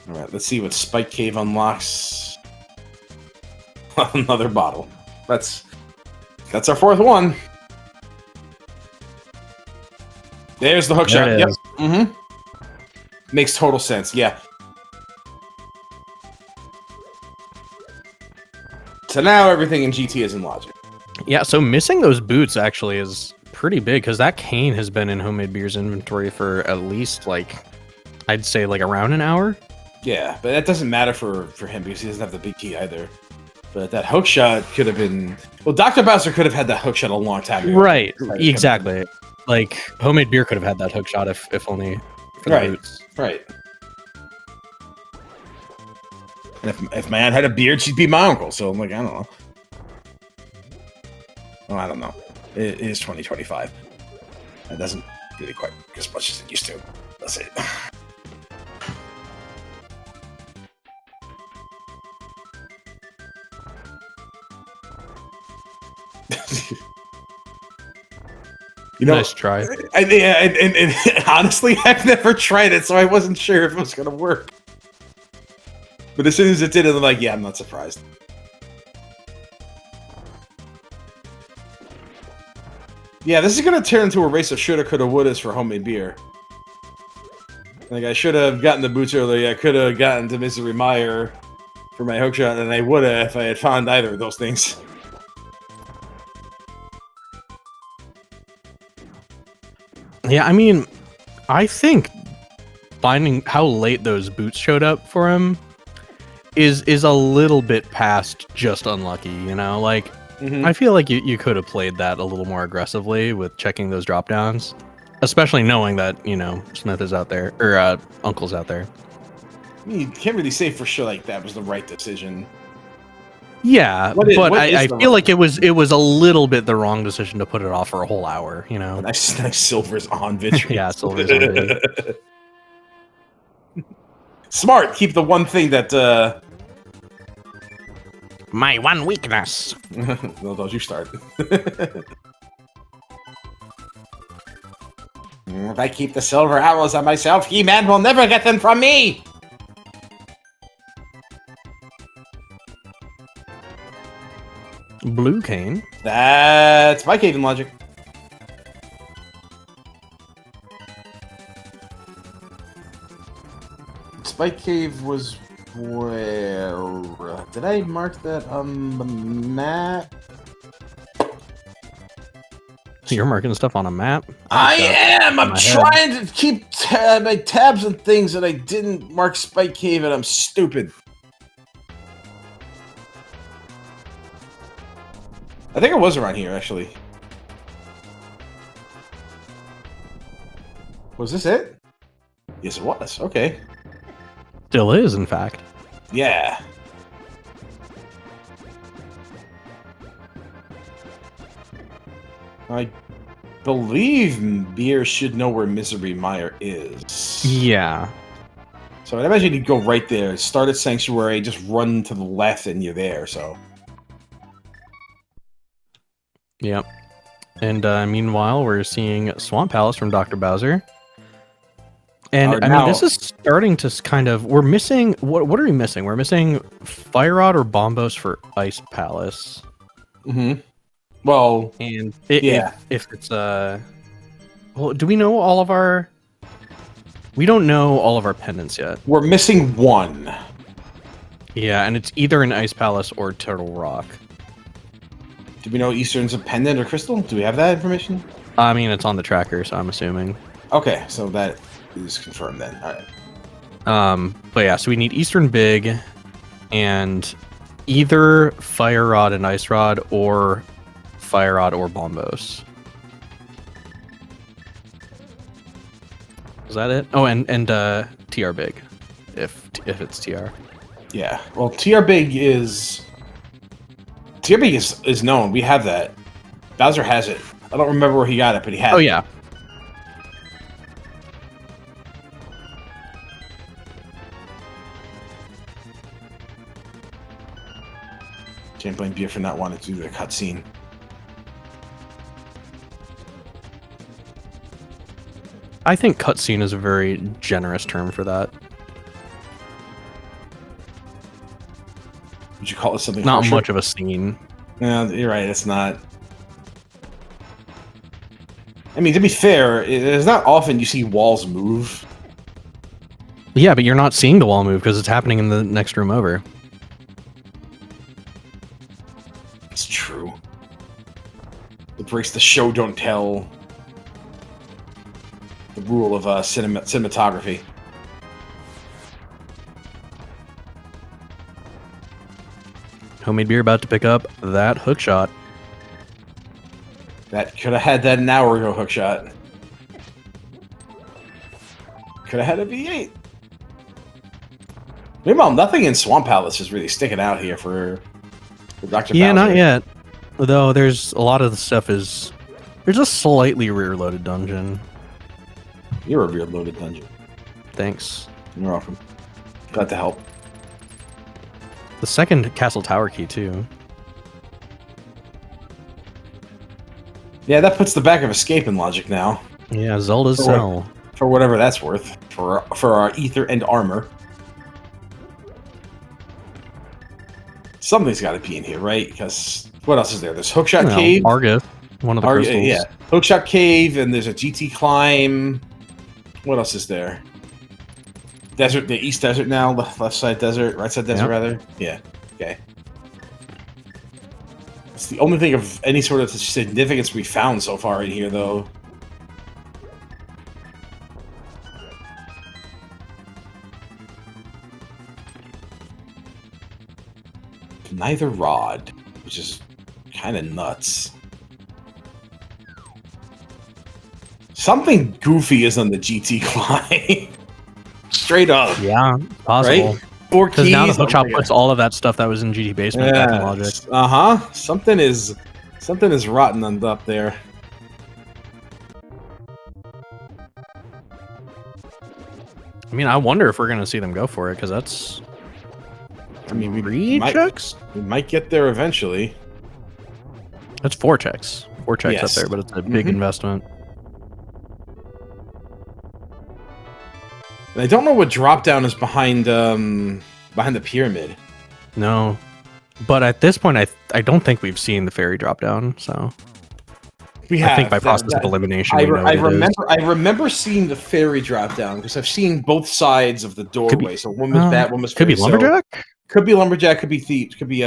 S2: Alright, let's see what Spike Cave unlocks. Another bottle. That's our fourth one. There's the hook shot.
S1: There it
S2: Yep.
S1: is.
S2: Mm-hmm. Makes total sense, yeah. So now everything in GT is in logic.
S1: Yeah, so missing those boots actually is pretty big because that cane has been in Homemade Beer's inventory for at least like, I'd say like around an hour.
S2: Yeah, but that doesn't matter for him because he doesn't have the big key either. But that hook shot could have been... Well, Dr. Bowser could have had that hook shot a long time ago.
S1: Right, exactly. Like, Homemade Beer could have had that hook shot if only for the boots.
S2: Right. And if my aunt had a beard, she'd be my uncle. So I'm like, I don't know. Well, I don't know. It is 2025. That doesn't really quite as much as it used to. Let's see. You know,
S1: Nice try.
S2: And honestly, I've never tried it, so I wasn't sure if it was gonna work. But as soon as it did, I'm like, yeah, I'm not surprised. Yeah, this is gonna turn into a race of shoulda, coulda, wouldas for Homemade Beer. Like, I should have gotten the boots earlier. I could have gotten to Misery Meyer for my hookshot, and I would have if I had found either of those things.
S1: Yeah, I mean, I think finding how late those boots showed up for him is a little bit past just unlucky, you know? Like, I feel like you could have played that a little more aggressively with checking those drop downs, especially knowing that, you know, Smith is out there, or Uncle's out there.
S2: You can't really say for sure like that was the right decision.
S1: Yeah, but I feel like it was a little bit the wrong decision to put it off for a whole hour, you know?
S2: Nice Silver's on Vitri.
S1: Yeah, Silver's on Vitri.
S2: Smart, keep the one thing that,
S1: My one weakness.
S2: No, don't you start. If I keep the silver arrows on myself, He-Man will never get them from me!
S1: Blue cane.
S2: That's my Cave in logic. Spike Cave was where? Did I mark that on the map?
S1: You're marking stuff on a map?
S2: I am! I'm trying to keep my tabs and things, and I didn't mark Spike Cave, and I'm stupid. I think it was around here, actually. Was this it? Yes, it was. Okay.
S1: Still is, in fact.
S2: Yeah. I believe Beer should know where Misery Mire is.
S1: Yeah.
S2: So I imagine you'd go right there, start at Sanctuary, just run to the left, and you're there. So.
S1: Yep. And meanwhile, we're seeing Swamp Palace from Dr. Bowser. And I mean, this is starting to kind of. We're missing. What are we missing? We're missing Fire Rod or Bombos for Ice Palace.
S2: Mm-hmm. Well,
S1: and if it's well, do we know all of our? We don't know all of our pendants yet.
S2: We're missing one.
S1: Yeah, and it's either an Ice Palace or Turtle Rock.
S2: Do we know Eastern's a pendant or crystal? Do we have that information?
S1: I mean, it's on the tracker, so I'm assuming.
S2: Okay, so that is confirmed then. All right.
S1: But yeah, so we need Eastern Big, and either Fire Rod and Ice Rod, or Fire Rod or Bombos. Is that it? Oh, and TR Big, if it's TR.
S2: Yeah. Well, TR Big is known. We have that. Bowser has it. I don't remember where he got it, but he has it.
S1: Oh yeah.
S2: Can't blame Beer for not wanting to do the cutscene.
S1: I think cutscene is a very generous term for that.
S2: Would you call it something?
S1: Not much of a scene.
S2: Yeah, you're right. It's not. I mean, to be fair, it's not often you see walls move.
S1: Yeah, but you're not seeing the wall move because it's happening in the next room over.
S2: It's true. It breaks the show don't tell. The rule of cinematography.
S1: Homemade Beer about to pick up that hook shot.
S2: That could have had that an hour ago hook shot. Could have had a V8. Meanwhile, nothing in Swamp Palace is really sticking out here for Dr.
S1: Yeah,
S2: Bowser.
S1: not yet. Though there's a lot of the stuff is... There's a slightly rear-loaded dungeon.
S2: You're a rear-loaded dungeon.
S1: Thanks.
S2: You're welcome. Glad to help.
S1: The second Castle Tower key, too.
S2: Yeah, that puts the back of escape in logic now.
S1: Yeah, Zelda's cell.
S2: For whatever that's worth. For our ether and armor. Something's got to be in here, right? Because what else is there? There's Hookshot Cave.
S1: Argus, one of the crystals.
S2: Yeah, Hookshot Cave, and there's a GT Climb. What else is there? Desert, the East Desert now, left side desert, right side desert, rather. Yeah, okay. It's the only thing of any sort of significance we found so far in here, though. Neither rod, which is kind of nuts. Something goofy is on the GT Climb. Straight up.
S1: Yeah, possible.
S2: Right? 4 keys.
S1: Because now the hookshot puts all of that stuff that was in GT Basement back in logic.
S2: Something is rotten on up there.
S1: I mean, I wonder if we're gonna see them go for it, because that's...
S2: I mean, we
S1: 3 checks?
S2: We might get there eventually.
S1: That's 4 checks. 4 checks up there, but it's a big investment.
S2: And I don't know what drop down is behind the pyramid.
S1: No, but at this point, I don't think we've seen the fairy drop down. So
S2: we have.
S1: I think by process of elimination,
S2: I
S1: remember
S2: seeing the fairy drop down because I've seen both sides of the doorway. So one was bat, one was
S1: could
S2: fairy.
S1: Be lumberjack.
S2: Could be lumberjack. Could be thief. Could be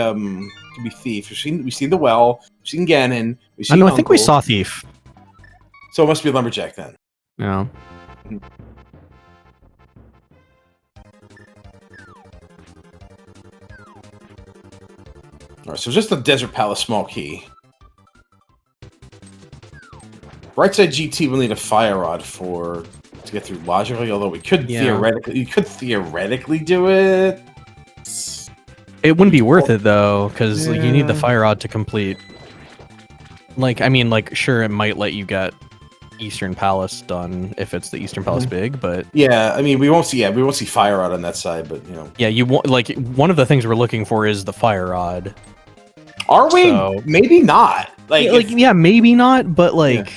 S2: thief. We've seen the well. We've seen Ganon. We've seen.
S1: I think we saw thief.
S2: So it must be a lumberjack then.
S1: Yeah.
S2: Alright, so just the Desert Palace small key. Right side GT will need a fire rod to get through logically, although we could theoretically do it.
S1: It wouldn't be worth it though, because you need the fire rod to complete. Like, I mean, like, sure, it might let you get Eastern Palace done if it's the Eastern Palace big, but
S2: yeah, I mean we won't see fire rod on that side, but you know.
S1: yeah, you want like one of the things we're looking for is the fire rod.
S2: Are we?
S1: So,
S2: maybe not. Like,
S1: yeah, maybe not, but like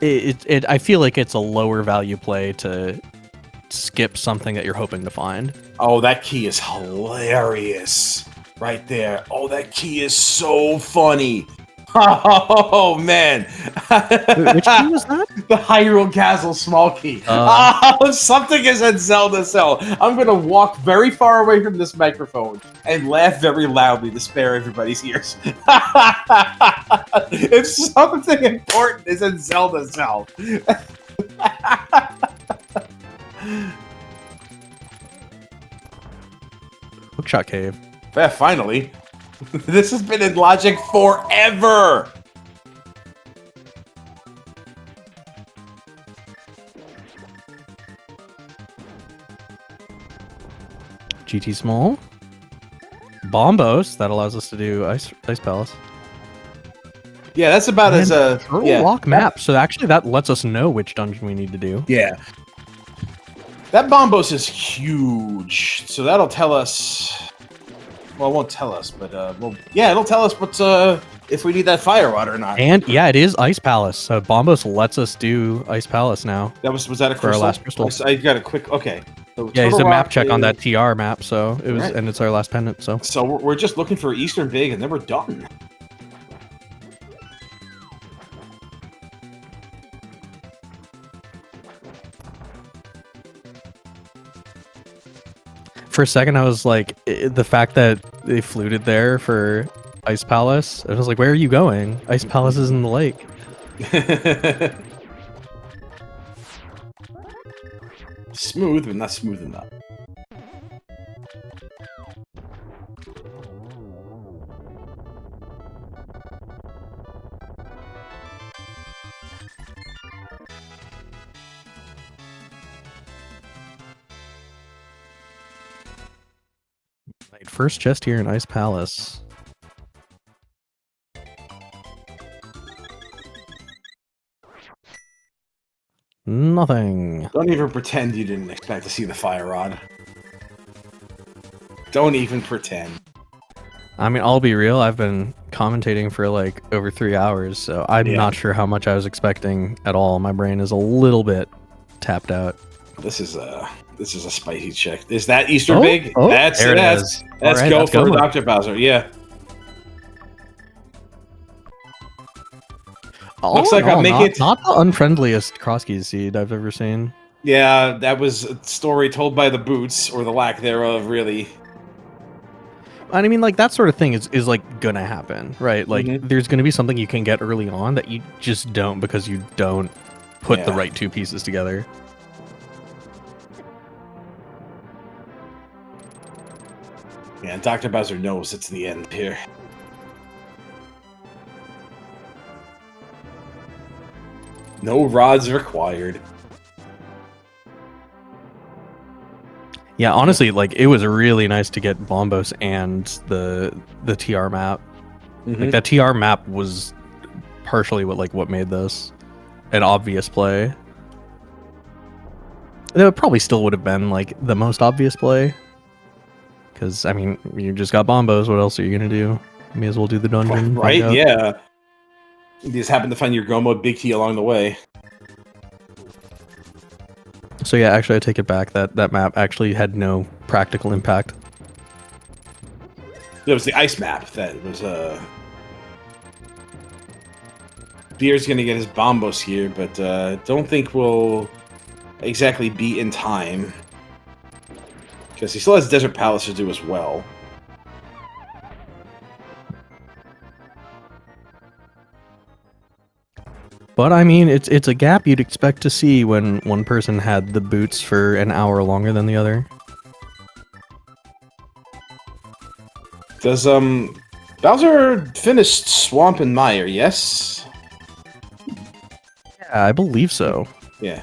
S1: it I feel like it's a lower value play to skip something that you're hoping to find.
S2: Oh, that key is hilarious right there. Oh, that key is so funny. Oh man,
S1: Which key was that?
S2: The Hyrule Castle small key. Something is in Zelda Cell. I'm gonna walk very far away from this microphone and laugh very loudly to spare everybody's ears. If something important is in Zelda Cell.
S1: Hookshot Cave.
S2: Yeah, finally. This has been in Logic forever!
S1: GT Small. Bombos, that allows us to do Ice Palace.
S2: Yeah, that's about as a...
S1: Lock map, so actually that lets us know which dungeon we need to do.
S2: Yeah. That Bombos is huge, so that'll tell us... Well, it won't tell us, but, well, yeah, it'll tell us what, if we need that fire rod or not.
S1: And, yeah, it is Ice Palace, so Bombos lets us do Ice Palace now.
S2: Was that a crystal?
S1: For our last crystal.
S2: I got a quick, okay. So
S1: yeah, it's a map check on
S2: is...
S1: that TR map, so it was, right. And it's our last pendant, so.
S2: So we're just looking for Eastern Big, and then we're done.
S1: For a second, I was like, the fact that they fluted there for Ice Palace, I was like, where are you going? Ice Palace is in the lake.
S2: Smooth, but not smooth enough.
S1: First chest here in Ice Palace. Nothing.
S2: Don't even pretend you didn't expect to see the fire rod. Don't even pretend.
S1: I mean, I'll be real, I've been commentating for like over 3 hours, so I'm not sure how much I was expecting at all. My brain is a little bit tapped out.
S2: This is a spicy check. Is that Easter Big?
S1: Oh,
S2: that's
S1: there it is.
S2: Let's
S1: right,
S2: go for Dr. Bowser. Yeah. Looks like I'll make it.
S1: Not the unfriendliest cross-keys seed I've ever seen.
S2: Yeah, that was a story told by the boots, or the lack thereof, really.
S1: I mean, like, that sort of thing is like gonna happen, right? Like, there's gonna be something you can get early on that you just don't because you don't put the right two pieces together.
S2: Yeah, Dr. Bowser knows it's the end here. No rods required.
S1: Yeah, honestly, like, it was really nice to get Bombos and the TR map. Like, that TR map was partially what made this an obvious play. It probably still would have been like the most obvious play. Because, I mean, you just got Bombos, what else are you going to do? May as well do the dungeon.
S2: Right, yeah. You just happen to find your Go Mode Big Key along the way.
S1: So yeah, actually I take it back. That map actually had no practical impact.
S2: It was the ice map that was, Beer's going to get his Bombos here, but don't think we'll exactly be in time. Because he still has Desert Palace to do as well.
S1: But I mean, it's a gap you'd expect to see when one person had the boots for an hour longer than the other.
S2: Does Bowser finished Swamp and Mire? Yes.
S1: Yeah, I believe so.
S2: Yeah.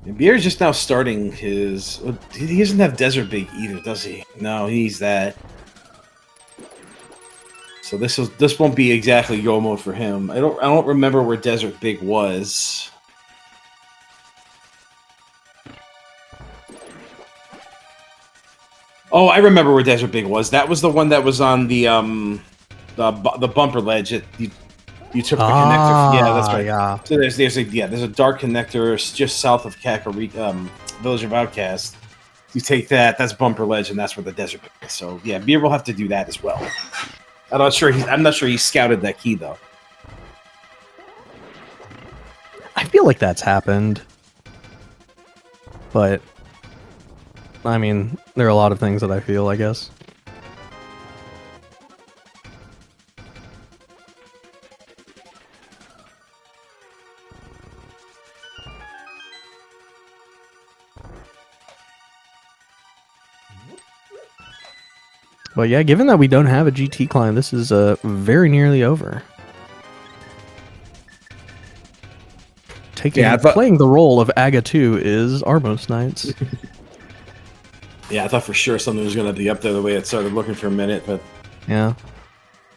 S2: And Beer's just now starting his. He doesn't have Desert Big either, does he? No, he needs that. So this won't be exactly go mode for him. I don't remember where Desert Big was. Oh, I remember where Desert Big was. That was the one that was on the bumper ledge. You took the connector. Yeah, that's right.
S1: Yeah.
S2: So there's a dark connector just south of Kakariko, Village of Outcast. You take that. That's bumper ledge, and that's where the Desert Big is. So yeah, Beer will have to do that as well. I'm not sure he scouted that key though.
S1: I feel like that's happened. But I mean, there are a lot of things that I feel, I guess. But yeah, given that we don't have a GT climb, this is very nearly over. Playing the role of Aga 2 is Arbos Knights.
S2: Yeah, I thought for sure something was going to be up there the way it started looking for a minute, but
S1: yeah.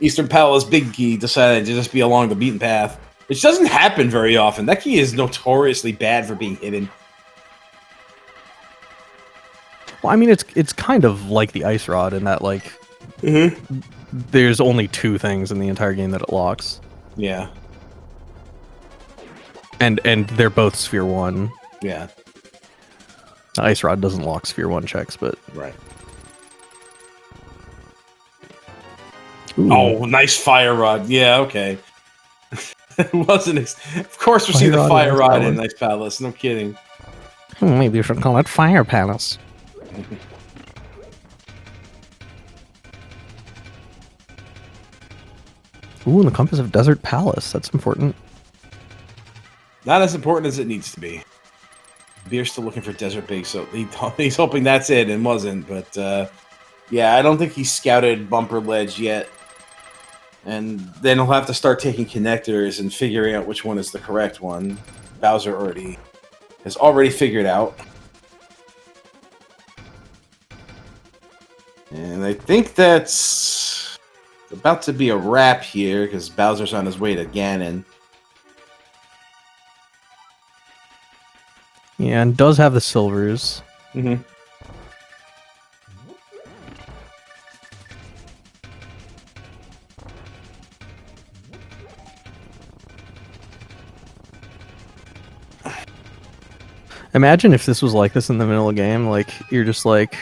S2: Eastern Palace Big Key decided to just be along the beaten path, which doesn't happen very often. That key is notoriously bad for being hidden.
S1: Well, I mean, it's kind of like the Ice Rod in that, like, there's only 2 things in the entire game that it locks.
S2: Yeah.
S1: And they're both Sphere 1.
S2: Yeah.
S1: The Ice Rod doesn't lock Sphere 1 checks, but...
S2: Right.
S1: Ooh.
S2: Oh, nice Fire Rod. Yeah, okay. Wasn't of course we see the Fire Rod in Nice Palace. No kidding.
S1: Maybe you should call it Fire Palace. Ooh, the Compass of Desert Palace. That's important.
S2: Not as important as it needs to be. Beer's still looking for Desert Big, so he's hoping that's it, and wasn't. But yeah, I don't think he scouted Bumper Ledge yet. And then he'll have to start taking connectors and figuring out which one is the correct one. Bowser has already figured out. And I think that's about to be a wrap here, because Bowser's on his way to Ganon.
S1: Yeah, and does have the silvers.
S2: Mm-hmm.
S1: Imagine if this was like this in the middle of the game, like, you're just, like,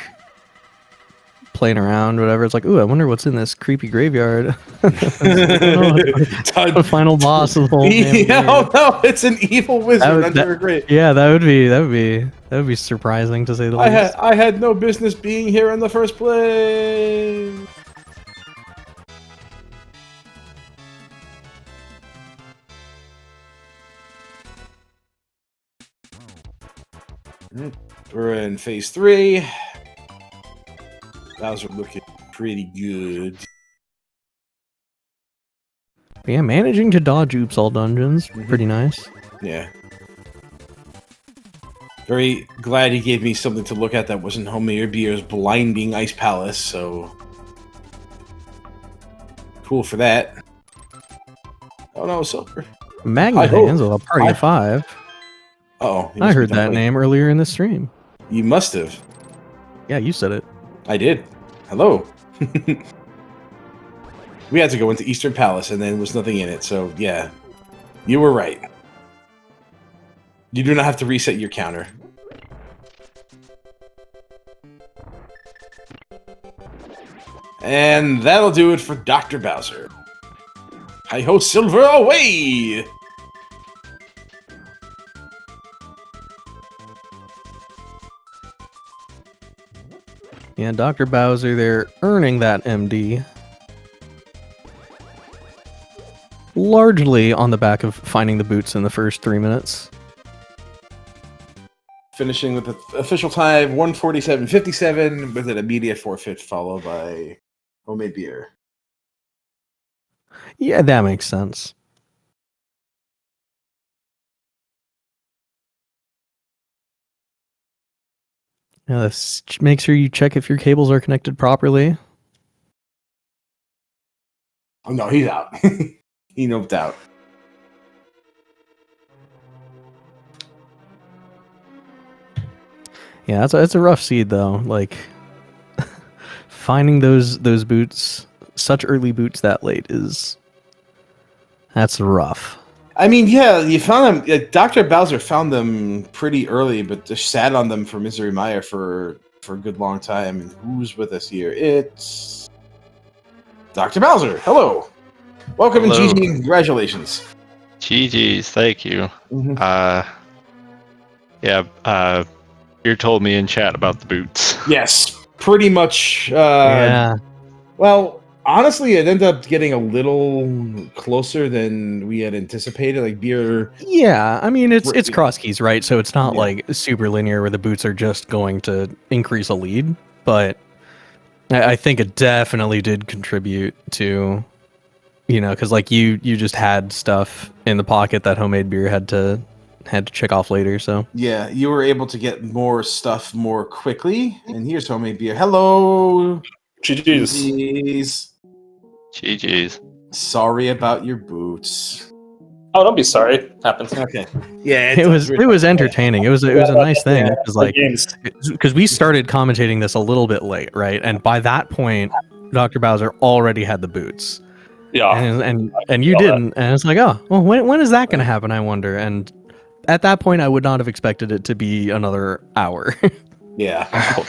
S1: playing around, whatever. It's like, ooh, I wonder what's in this creepy graveyard. The final boss of the whole game.
S2: Oh no, it's an evil wizard. That's great.
S1: Yeah, that would be surprising to say the least.
S2: I had no business being here in the first place. We're in phase 3. Bowser looking pretty good.
S1: Yeah, managing to dodge oops all dungeons, pretty nice.
S2: Yeah. Very glad he gave me something to look at that wasn't homemadebeer's blinding Ice Palace, so cool for that. Oh no, Silver.
S1: Magnet Hands with a party of 5.
S2: Uh-oh.
S1: I heard that name earlier in the stream.
S2: You must have.
S1: Yeah, you said it.
S2: I did. Hello. We had to go into Eastern Palace, and then there was nothing in it, so yeah. You were right. You do not have to reset your counter. And that'll do it for Dr. Bowser. Hi-ho, Silver, away!
S1: Yeah, Dr. Bowser, they're earning that MD. Largely on the back of finding the boots in the first 3 minutes.
S2: Finishing with the official time, 1:47.57, with an immediate forfeit followed by homemade beer.
S1: Yeah, that makes sense. Yeah, make sure you check if your cables are connected properly.
S2: Oh no, he's out. He noped out.
S1: Yeah, that's a rough seed though. Like finding those boots, such early boots that late that's rough.
S2: I mean, yeah, you found them. Dr. Bowser found them pretty early, but just sat on them for Misery Meyer for a good long time. And who's with us here? It's Dr. Bowser. Hello. Welcome
S3: Hello.
S2: and GG, congratulations.
S3: GG's, thank you.
S2: Mhm.
S3: You told me in chat about the boots.
S2: Yes, pretty much.
S1: Yeah.
S2: Well, honestly, it ended up getting a little closer than we had anticipated. Like beer.
S1: Yeah, I mean it's cross keys, right? So it's not
S2: Yeah.
S1: like super linear where the boots are just going to increase a lead, but I think it definitely did contribute to, because like you just had stuff in the pocket that homemade beer had to check off later. So
S2: Yeah, you were able to get more stuff more quickly. And here's homemade beer. Hello.
S4: GG's.
S3: GG's.
S2: Sorry about your boots.
S4: Oh, don't be sorry. Happens.
S2: Okay. Yeah,
S1: it was entertaining. It was a nice thing
S4: Games.
S1: because we started commentating this a little bit late, right? And by that point, Dr. Bowser already had the boots.
S4: Yeah.
S1: And you didn't, and it's like, oh, well, when is that going to happen? I wonder. And at that point, I would not have expected it to be another hour.
S2: Yeah.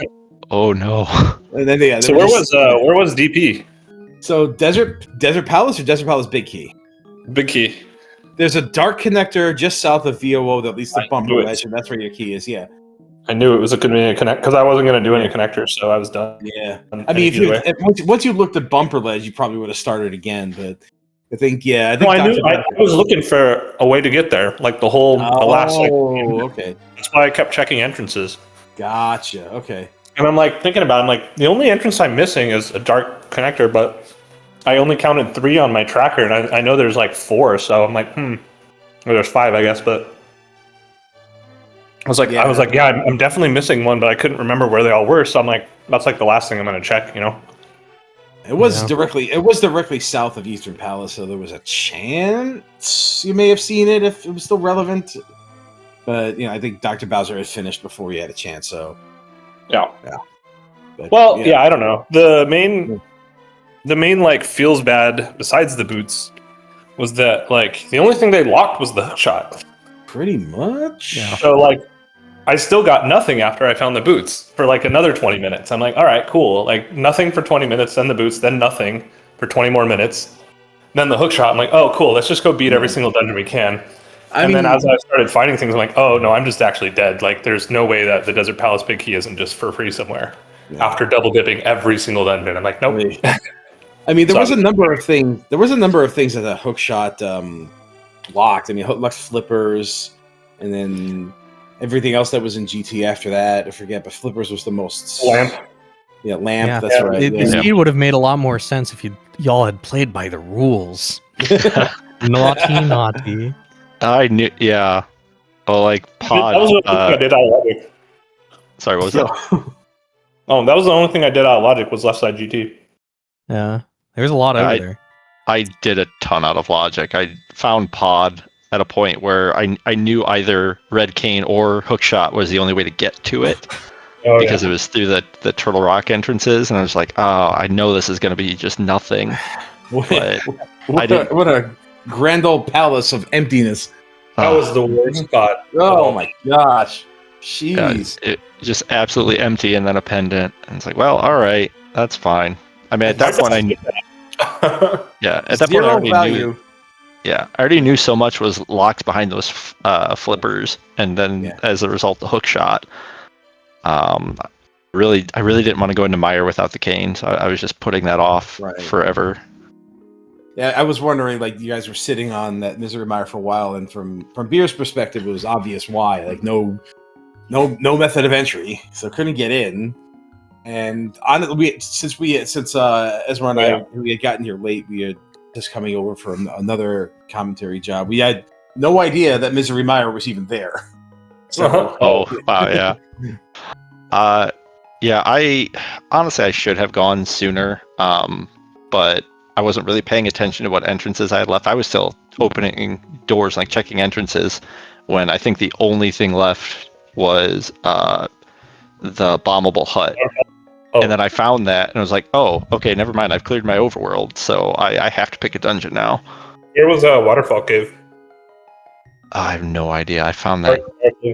S3: Oh no.
S2: And then, yeah,
S4: So where was DP?
S2: So Desert Palace or Desert Palace Big Key?
S4: Big key.
S2: There's a dark connector just south of VOO that leads to
S4: I
S2: bumper
S4: knew it.
S2: ledge, and that's where your key is. Yeah.
S4: I knew it was a convenient connect because I wasn't going to do any connectors, so I was done.
S2: Yeah.
S4: And
S2: I mean, once you looked at bumper ledge, you probably would have started again. But I think
S4: I
S2: Dr.
S4: was looking for a way to get there, like the last.
S2: Oh, okay.
S4: That's why I kept checking entrances.
S2: Gotcha. Okay.
S4: And I'm like thinking about it, I'm like, the only entrance I'm missing is a dark connector, but I only counted 3 on my tracker, and I know there's like 4, so I'm like, or there's 5, I guess, but I was like, yeah, I'm definitely missing one, but I couldn't remember where they all were, so I'm like, that's like the last thing I'm gonna check,
S2: It was directly south of Eastern Palace, so there was a chance you may have seen it if it was still relevant. But I think Dr. Bowser had finished before you had a chance, so
S4: Yeah.
S2: But,
S4: Well, yeah, I don't know. The main like feels bad besides the boots was that like the only thing they locked was the hook shot.
S2: pretty much.
S1: Yeah.
S4: So like I still got nothing after I found the boots for like another 20 minutes. I'm like, all right, cool. Like nothing for 20 minutes, then the boots, then nothing for 20 more minutes. Then the hook shot. I'm like, oh, cool. Let's just go beat every single dungeon we can. Then as I started finding things, I'm like, oh no, I'm just actually dead. Like there's no way that the Desert Palace Big Key isn't just for free somewhere.
S2: Yeah.
S4: After double dipping every single dungeon, I'm like, nope.
S2: I mean, there was a number of things. There was a number of things that the hook shot locked. I mean, hook locked flippers, and then everything else that was in GT after that. I forget, but flippers was the most.
S4: Lamp.
S2: Yeah, lamp.
S1: Yeah.
S2: That's right.
S1: The speed would have made a lot more sense if y'all had played by the rules. Naughty.
S3: I knew. Yeah. Oh, like pod.
S4: That was the only thing I did out of Logic.
S3: Sorry, what was that?
S4: Oh, that was the only thing I did out of Logic was left side GT.
S1: Yeah. There's a lot over there.
S3: I did a ton out of Logic. I found pod at a point where I knew either Red Cane or Hookshot was the only way to get to it. Because it was through the Turtle Rock entrances, and I was like, oh, I know this is going to be just nothing.
S2: What a grand old palace of emptiness.
S4: That was the worst spot.
S2: Oh my gosh. Jeez.
S3: Yeah, it just absolutely empty, and then a pendant. And it's like, well, all right, that's fine. I mean, at that point, I knew. Yeah, at that point, I already knew. Yeah, I already knew so much was locked behind those flippers, and then as a result, the hook shot. I really didn't want to go into Mire without the cane, so I was just putting that off forever.
S2: Yeah, I was wondering, like, you guys were sitting on that Misery Mire for a while, and from Beer's perspective, it was obvious why. Like, no method of entry, so couldn't get in. And since Ezra and I we had gotten here late, we had just coming over from another commentary job. We had no idea that Misery Mire was even there. So,
S3: oh wow, yeah. Yeah, I honestly I should have gone sooner, but I wasn't really paying attention to what entrances I had left. I was still opening doors, like checking entrances, when I think the only thing left was the bombable hut.
S4: Oh.
S3: And then I found that, and I was like, oh, okay, never mind. I've cleared my overworld, so I have to pick a dungeon now.
S4: Here was a waterfall cave.
S3: I have no idea. I found that.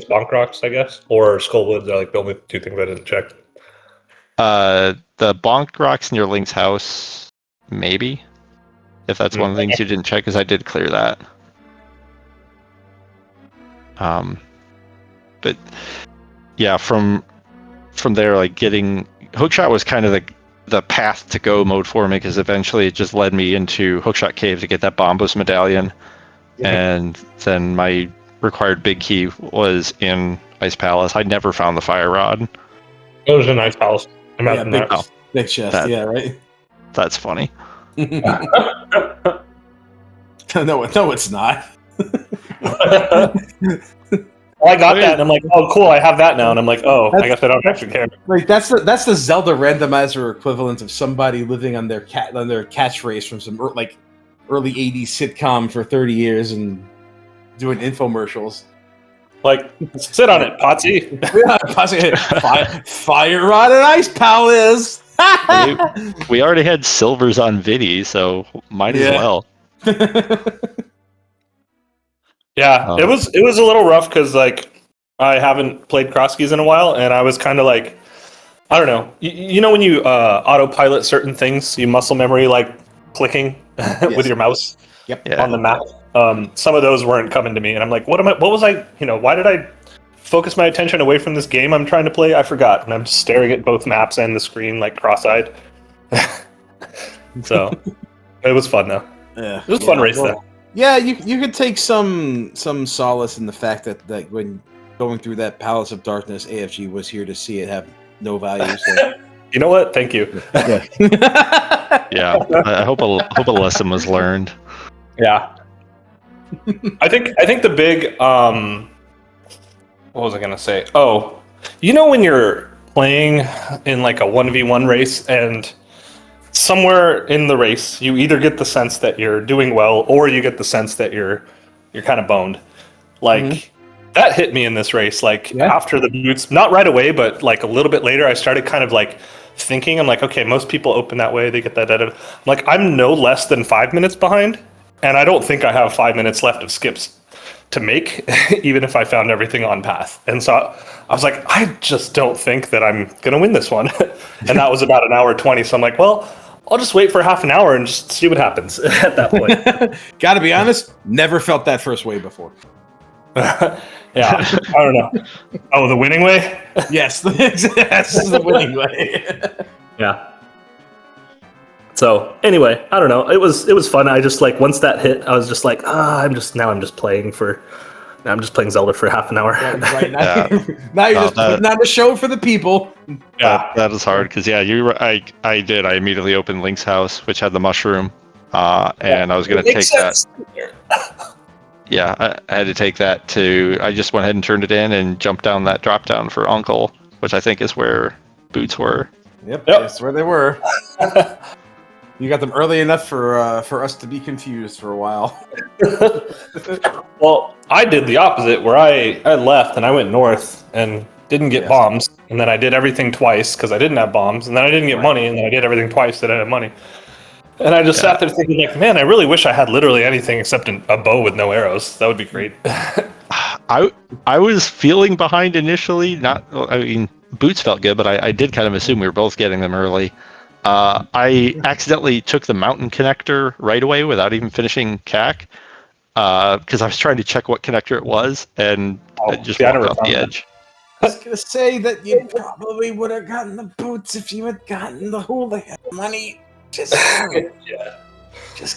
S4: Bonk Rocks, I guess, or Skullwoods are like the only two things I didn't check.
S3: The Bonk Rocks near Link's house, maybe. If that's one of the things you didn't check, because I did clear that. But yeah, from there, like getting Hookshot was kind of the path to go mode for me, because eventually it just led me into Hookshot Cave to get that Bombos medallion, and then my required big key was in Ice Palace. I never found the fire rod.
S4: It was a nice house. Imagine
S2: big,
S4: that.
S2: big chest. Yeah, right.
S3: That's funny.
S2: No, it's not.
S4: I got that, and I'm like, oh, cool, I have that now, and I'm like, oh, I guess I don't actually care.
S2: Like that's the Zelda randomizer equivalent of somebody living on their catchphrase from some early '80s sitcom for 30 years and doing infomercials.
S4: Like, sit on it, Potsy.
S2: Fire rod and Ice Palace.
S3: We already had silvers on Vidi, so might as well.
S4: Yeah, it was a little rough because like I haven't played cross keys in a while, and I was kind of like, I don't know, you know when you autopilot certain things, you muscle memory like clicking with your mouse on the map. Some of those weren't coming to me, and I'm like, what was I? Why did I focus my attention away from this game I'm trying to play? I forgot, and I'm just staring at both maps and the screen like cross-eyed. So it was fun though.
S2: Yeah,
S4: it was a fun race though.
S2: Yeah, you could take some solace in the fact that when going through that Palace of Darkness, AFG was here to see it have no value. So.
S4: You know what? Thank you.
S3: Yeah, I hope a lesson was learned.
S4: Yeah, I think the big what was I gonna say? Oh, when you're playing in like a 1v1 race and somewhere in the race, you either get the sense that you're doing well, or you get the sense that you're kind of boned. Like that hit me in this race. Like after the boots, not right away, but like a little bit later, I started kind of like thinking. I'm like, okay, most people open that way. They get that edited. Like I'm no less than 5 minutes behind, and I don't think I have 5 minutes left of skips to make, even if I found everything on path. And so I was like, I just don't think that I'm gonna win this one. And that was about 1:20. So I'm like, well, I'll just wait for half an hour and just see what happens at that point.
S2: Gotta be honest, never felt that first way before.
S4: Yeah, I don't know. Oh, the winning way?
S2: Yes, that's the winning way.
S4: Yeah. So anyway, I don't know. It was fun. I just like once that hit, I was just like, I'm just playing Zelda for half an hour.
S2: Right now, now you're just putting on a show for the people.
S3: Yeah, that is hard because I immediately opened Link's house, which had the mushroom, and I was gonna take that. Yeah, I had to take that I just went ahead and turned it in and jumped down that drop down for Uncle, which I think is where boots were.
S2: Yep. That's where they were. You got them early enough for us to be confused for a while.
S4: Well, I did the opposite, where I left and I went north and didn't get bombs, and then I did everything twice because I didn't have bombs, and then I didn't get money, and then I did everything twice that I had money. And I just sat there thinking, like, man, I really wish I had literally anything except a bow with no arrows. That would be great.
S3: I was feeling behind initially. Boots felt good, but I did kind of assume we were both getting them early. I accidentally took the mountain connector right away without even finishing CAC, because I was trying to check what connector it was, and it just walked off the edge.
S2: I was going to say that you probably would have gotten the boots if you had gotten the hula money. Just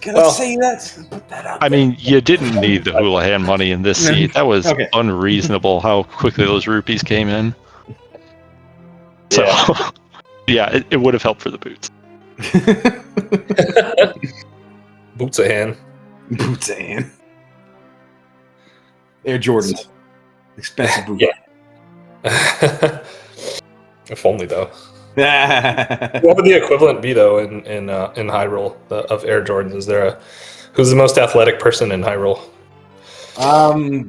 S2: gonna say that. Put that out.
S3: I mean, you didn't need the Houlihan money in this seat. That was unreasonable how quickly those rupees came in. So, yeah, it would have helped for the boots.
S4: Boots a hand.
S2: Boots a hand. Air Jordans. Expensive boots.
S4: Yeah. If only though.
S2: Yeah.
S4: What would the equivalent be though in Hyrule of Air Jordans? Is there who's the most athletic person in Hyrule?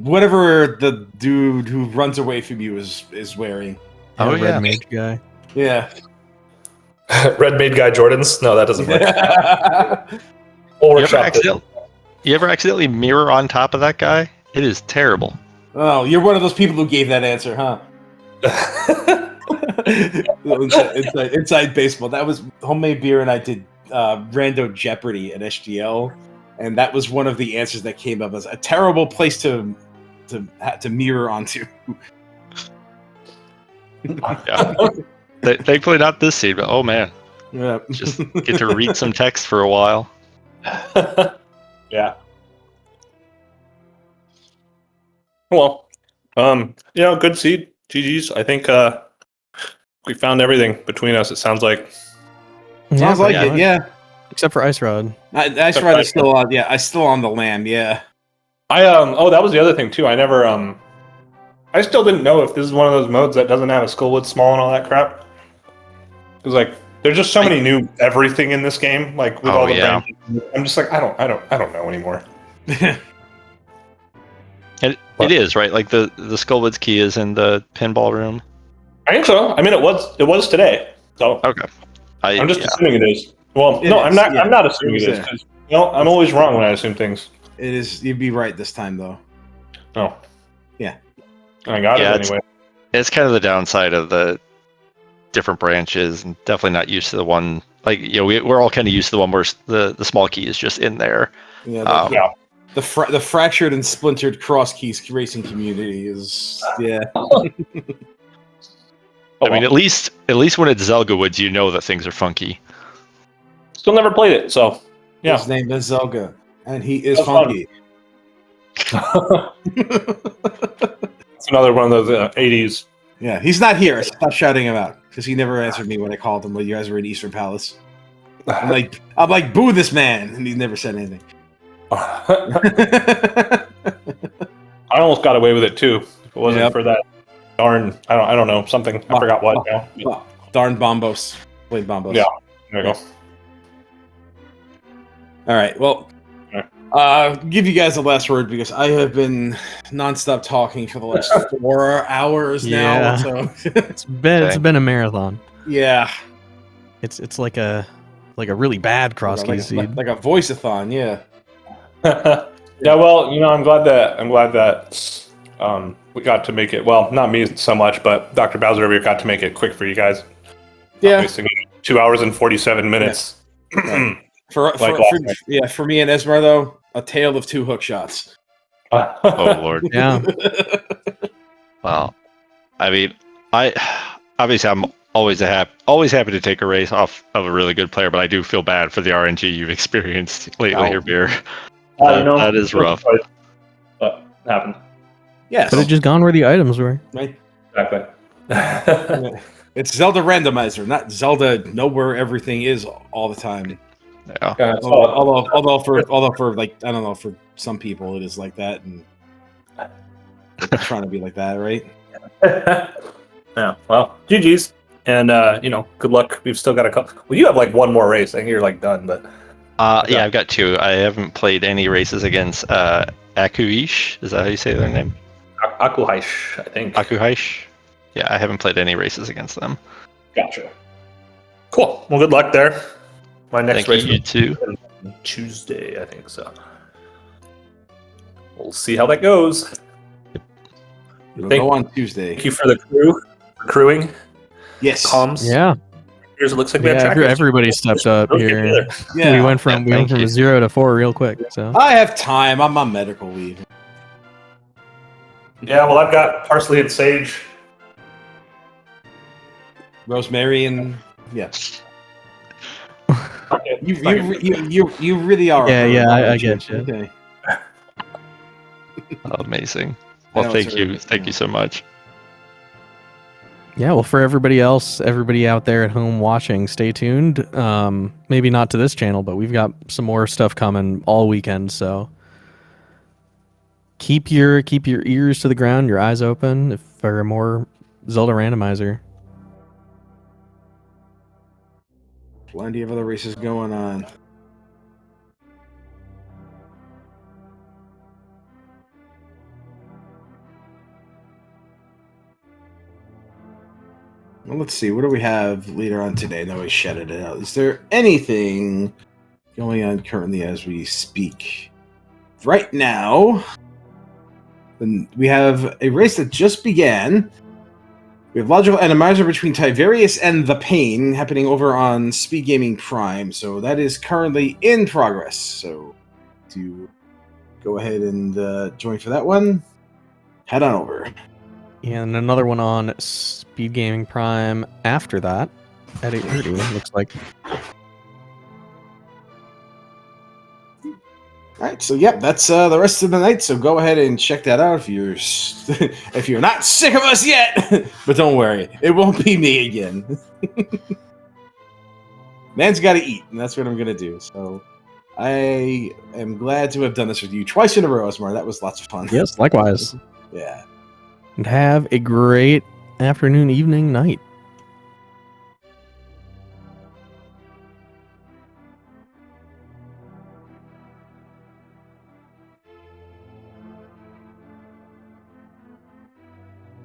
S2: Whatever the dude who runs away from you is wearing.
S3: Oh,
S1: Red
S3: yeah.
S1: mage guy.
S2: Yeah.
S4: Red made guy Jordans? No, that doesn't work. We'll
S3: You ever,
S4: workshop this.
S3: you ever accidentally mirror on top of that guy? It is terrible.
S2: Oh, you're one of those people who gave that answer, huh? inside baseball. That was homemade beer, and I did rando Jeopardy at SGL, and that was one of the answers that came up as a terrible place to mirror onto.
S3: Yeah. Thankfully not this scene, but oh man.
S2: Yeah.
S3: Just get to read some text for a while.
S4: Yeah. Well, good seed. GG's. I think we found everything between us. It sounds like.
S2: Sounds like it, yeah.
S1: Except for Ice Rod.
S2: Ice Rod is still on. Yeah, I still on the lamb. Yeah.
S4: Oh, that was the other thing too. I never I still didn't know if this is one of those modes that doesn't have a Skullwood Small and all that crap. Because like, there's just so many new everything in this game. Like with all the branches. I'm just like, I don't know anymore.
S3: It is right. Like the Skullwood's key is in the pinball room.
S4: I think so. I mean, it was today. So
S3: Okay.
S4: I'm just assuming it is. Well, no, I'm not. Yeah. I'm not assuming it is. 'Cause, I'm always wrong when I assume things.
S2: It is. You'd be right this time, though.
S4: Oh.
S2: Yeah.
S4: I got it anyway.
S3: It's kind of the downside of the different branches, and definitely not used to the one. Like we're all kind of used to the one where the small key is just in there.
S2: Yeah. The fractured and splintered cross keys racing community is
S3: I mean, at least when it's Zelga Woods, you know that things are funky.
S4: Still never played it, so yeah.
S2: His name is Zelga, and he is funky.
S4: It's another one of those 80s.
S2: Yeah, he's not here. Stop shouting him out because he never answered me when I called him when you guys were in Eastern Palace. I'm like, boo this man, and he never said anything.
S4: I almost got away with it too. If it wasn't for that darn, I don't know, something. I forgot what now.
S2: Darn Bombos. Played Bombos.
S4: Yeah, there you go.
S2: All right, well, give you guys the last word because I have been nonstop talking for the last 4 hours now. So
S1: it's been a marathon.
S2: Yeah,
S1: it's like a really bad cross key seed,
S2: like a voice-a-thon. Yeah.
S4: Yeah, well, I'm glad that we got to make it. Well, not me so much, but Dr. Bowser over here got to make it quick for you guys.
S2: Yeah,
S4: wasting 2 hours and 47 minutes.
S2: Yeah. For me and Esmar though, a tale of two hook shots.
S3: Oh Lord.
S1: Yeah.
S3: Well, I mean, I'm always happy to take a race off of a really good player, but I do feel bad for the RNG you've experienced lately here, Beer. That is rough.
S4: But happened.
S2: Yes.
S1: Could have just gone where the items were.
S2: Right.
S4: Exactly.
S2: It's Zelda randomizer, not Zelda know where everything is all the time.
S3: Yeah.
S2: Although for like I don't know, for some people it is like that, and they're trying to be like that, right?
S4: Yeah. Well, GG's, and good luck. We've still got a couple. Well, you have like one more race. I think you're like done, but.
S3: Yeah, I've got two. I haven't played any races against Akuish. Is that how you say their name?
S4: Akuhaish, I think.
S3: Akuhaish. Yeah, I haven't played any races against them.
S4: Gotcha. Cool. Well, good luck there. My next race
S3: you too.
S4: Tuesday, I think so. We'll see how that goes.
S2: It'll go on Tuesday.
S4: Thank you for the crewing.
S2: Yes.
S4: Comms.
S1: Yeah.
S4: Here's it looks like we have trackers.
S1: Everybody stepped up here.
S2: Yeah.
S1: We went from 0 to 4 real quick. So
S2: I have time. I'm on medical leave.
S4: Yeah, well, I've got parsley and sage.
S2: Rosemary and you really are.
S1: Yeah, I get you.
S2: Okay.
S3: Amazing. Well, thank you so much.
S1: Yeah, well, for everybody else, everybody out there at home watching, stay tuned. Maybe not to this channel, but we've got some more stuff coming all weekend. So keep your ears to the ground, your eyes open for more Zelda Randomizer.
S2: Plenty of other races going on. Well, let's see. What do we have later on today? No, we shouted it out. Is there anything going on currently as we speak? Right now, we have a race that just began. We have Logical Enemizer between Tiverius and The Pain happening over on SpeedGaming Prime. So that is currently in progress. So to go ahead and join for that one, head on over.
S1: And another one on SpeedGaming Prime after that at 8:30, looks like.
S2: All right, so yep, that's the rest of the night. So go ahead and check that out if you're if you're not sick of us yet. But don't worry, it won't be me again. Man's got to eat, and that's what I'm gonna do. So I am glad to have done this with you twice in a row, Asmar. That was lots of fun.
S1: Yes, likewise.
S2: Yeah.
S1: And have a great afternoon, evening, night.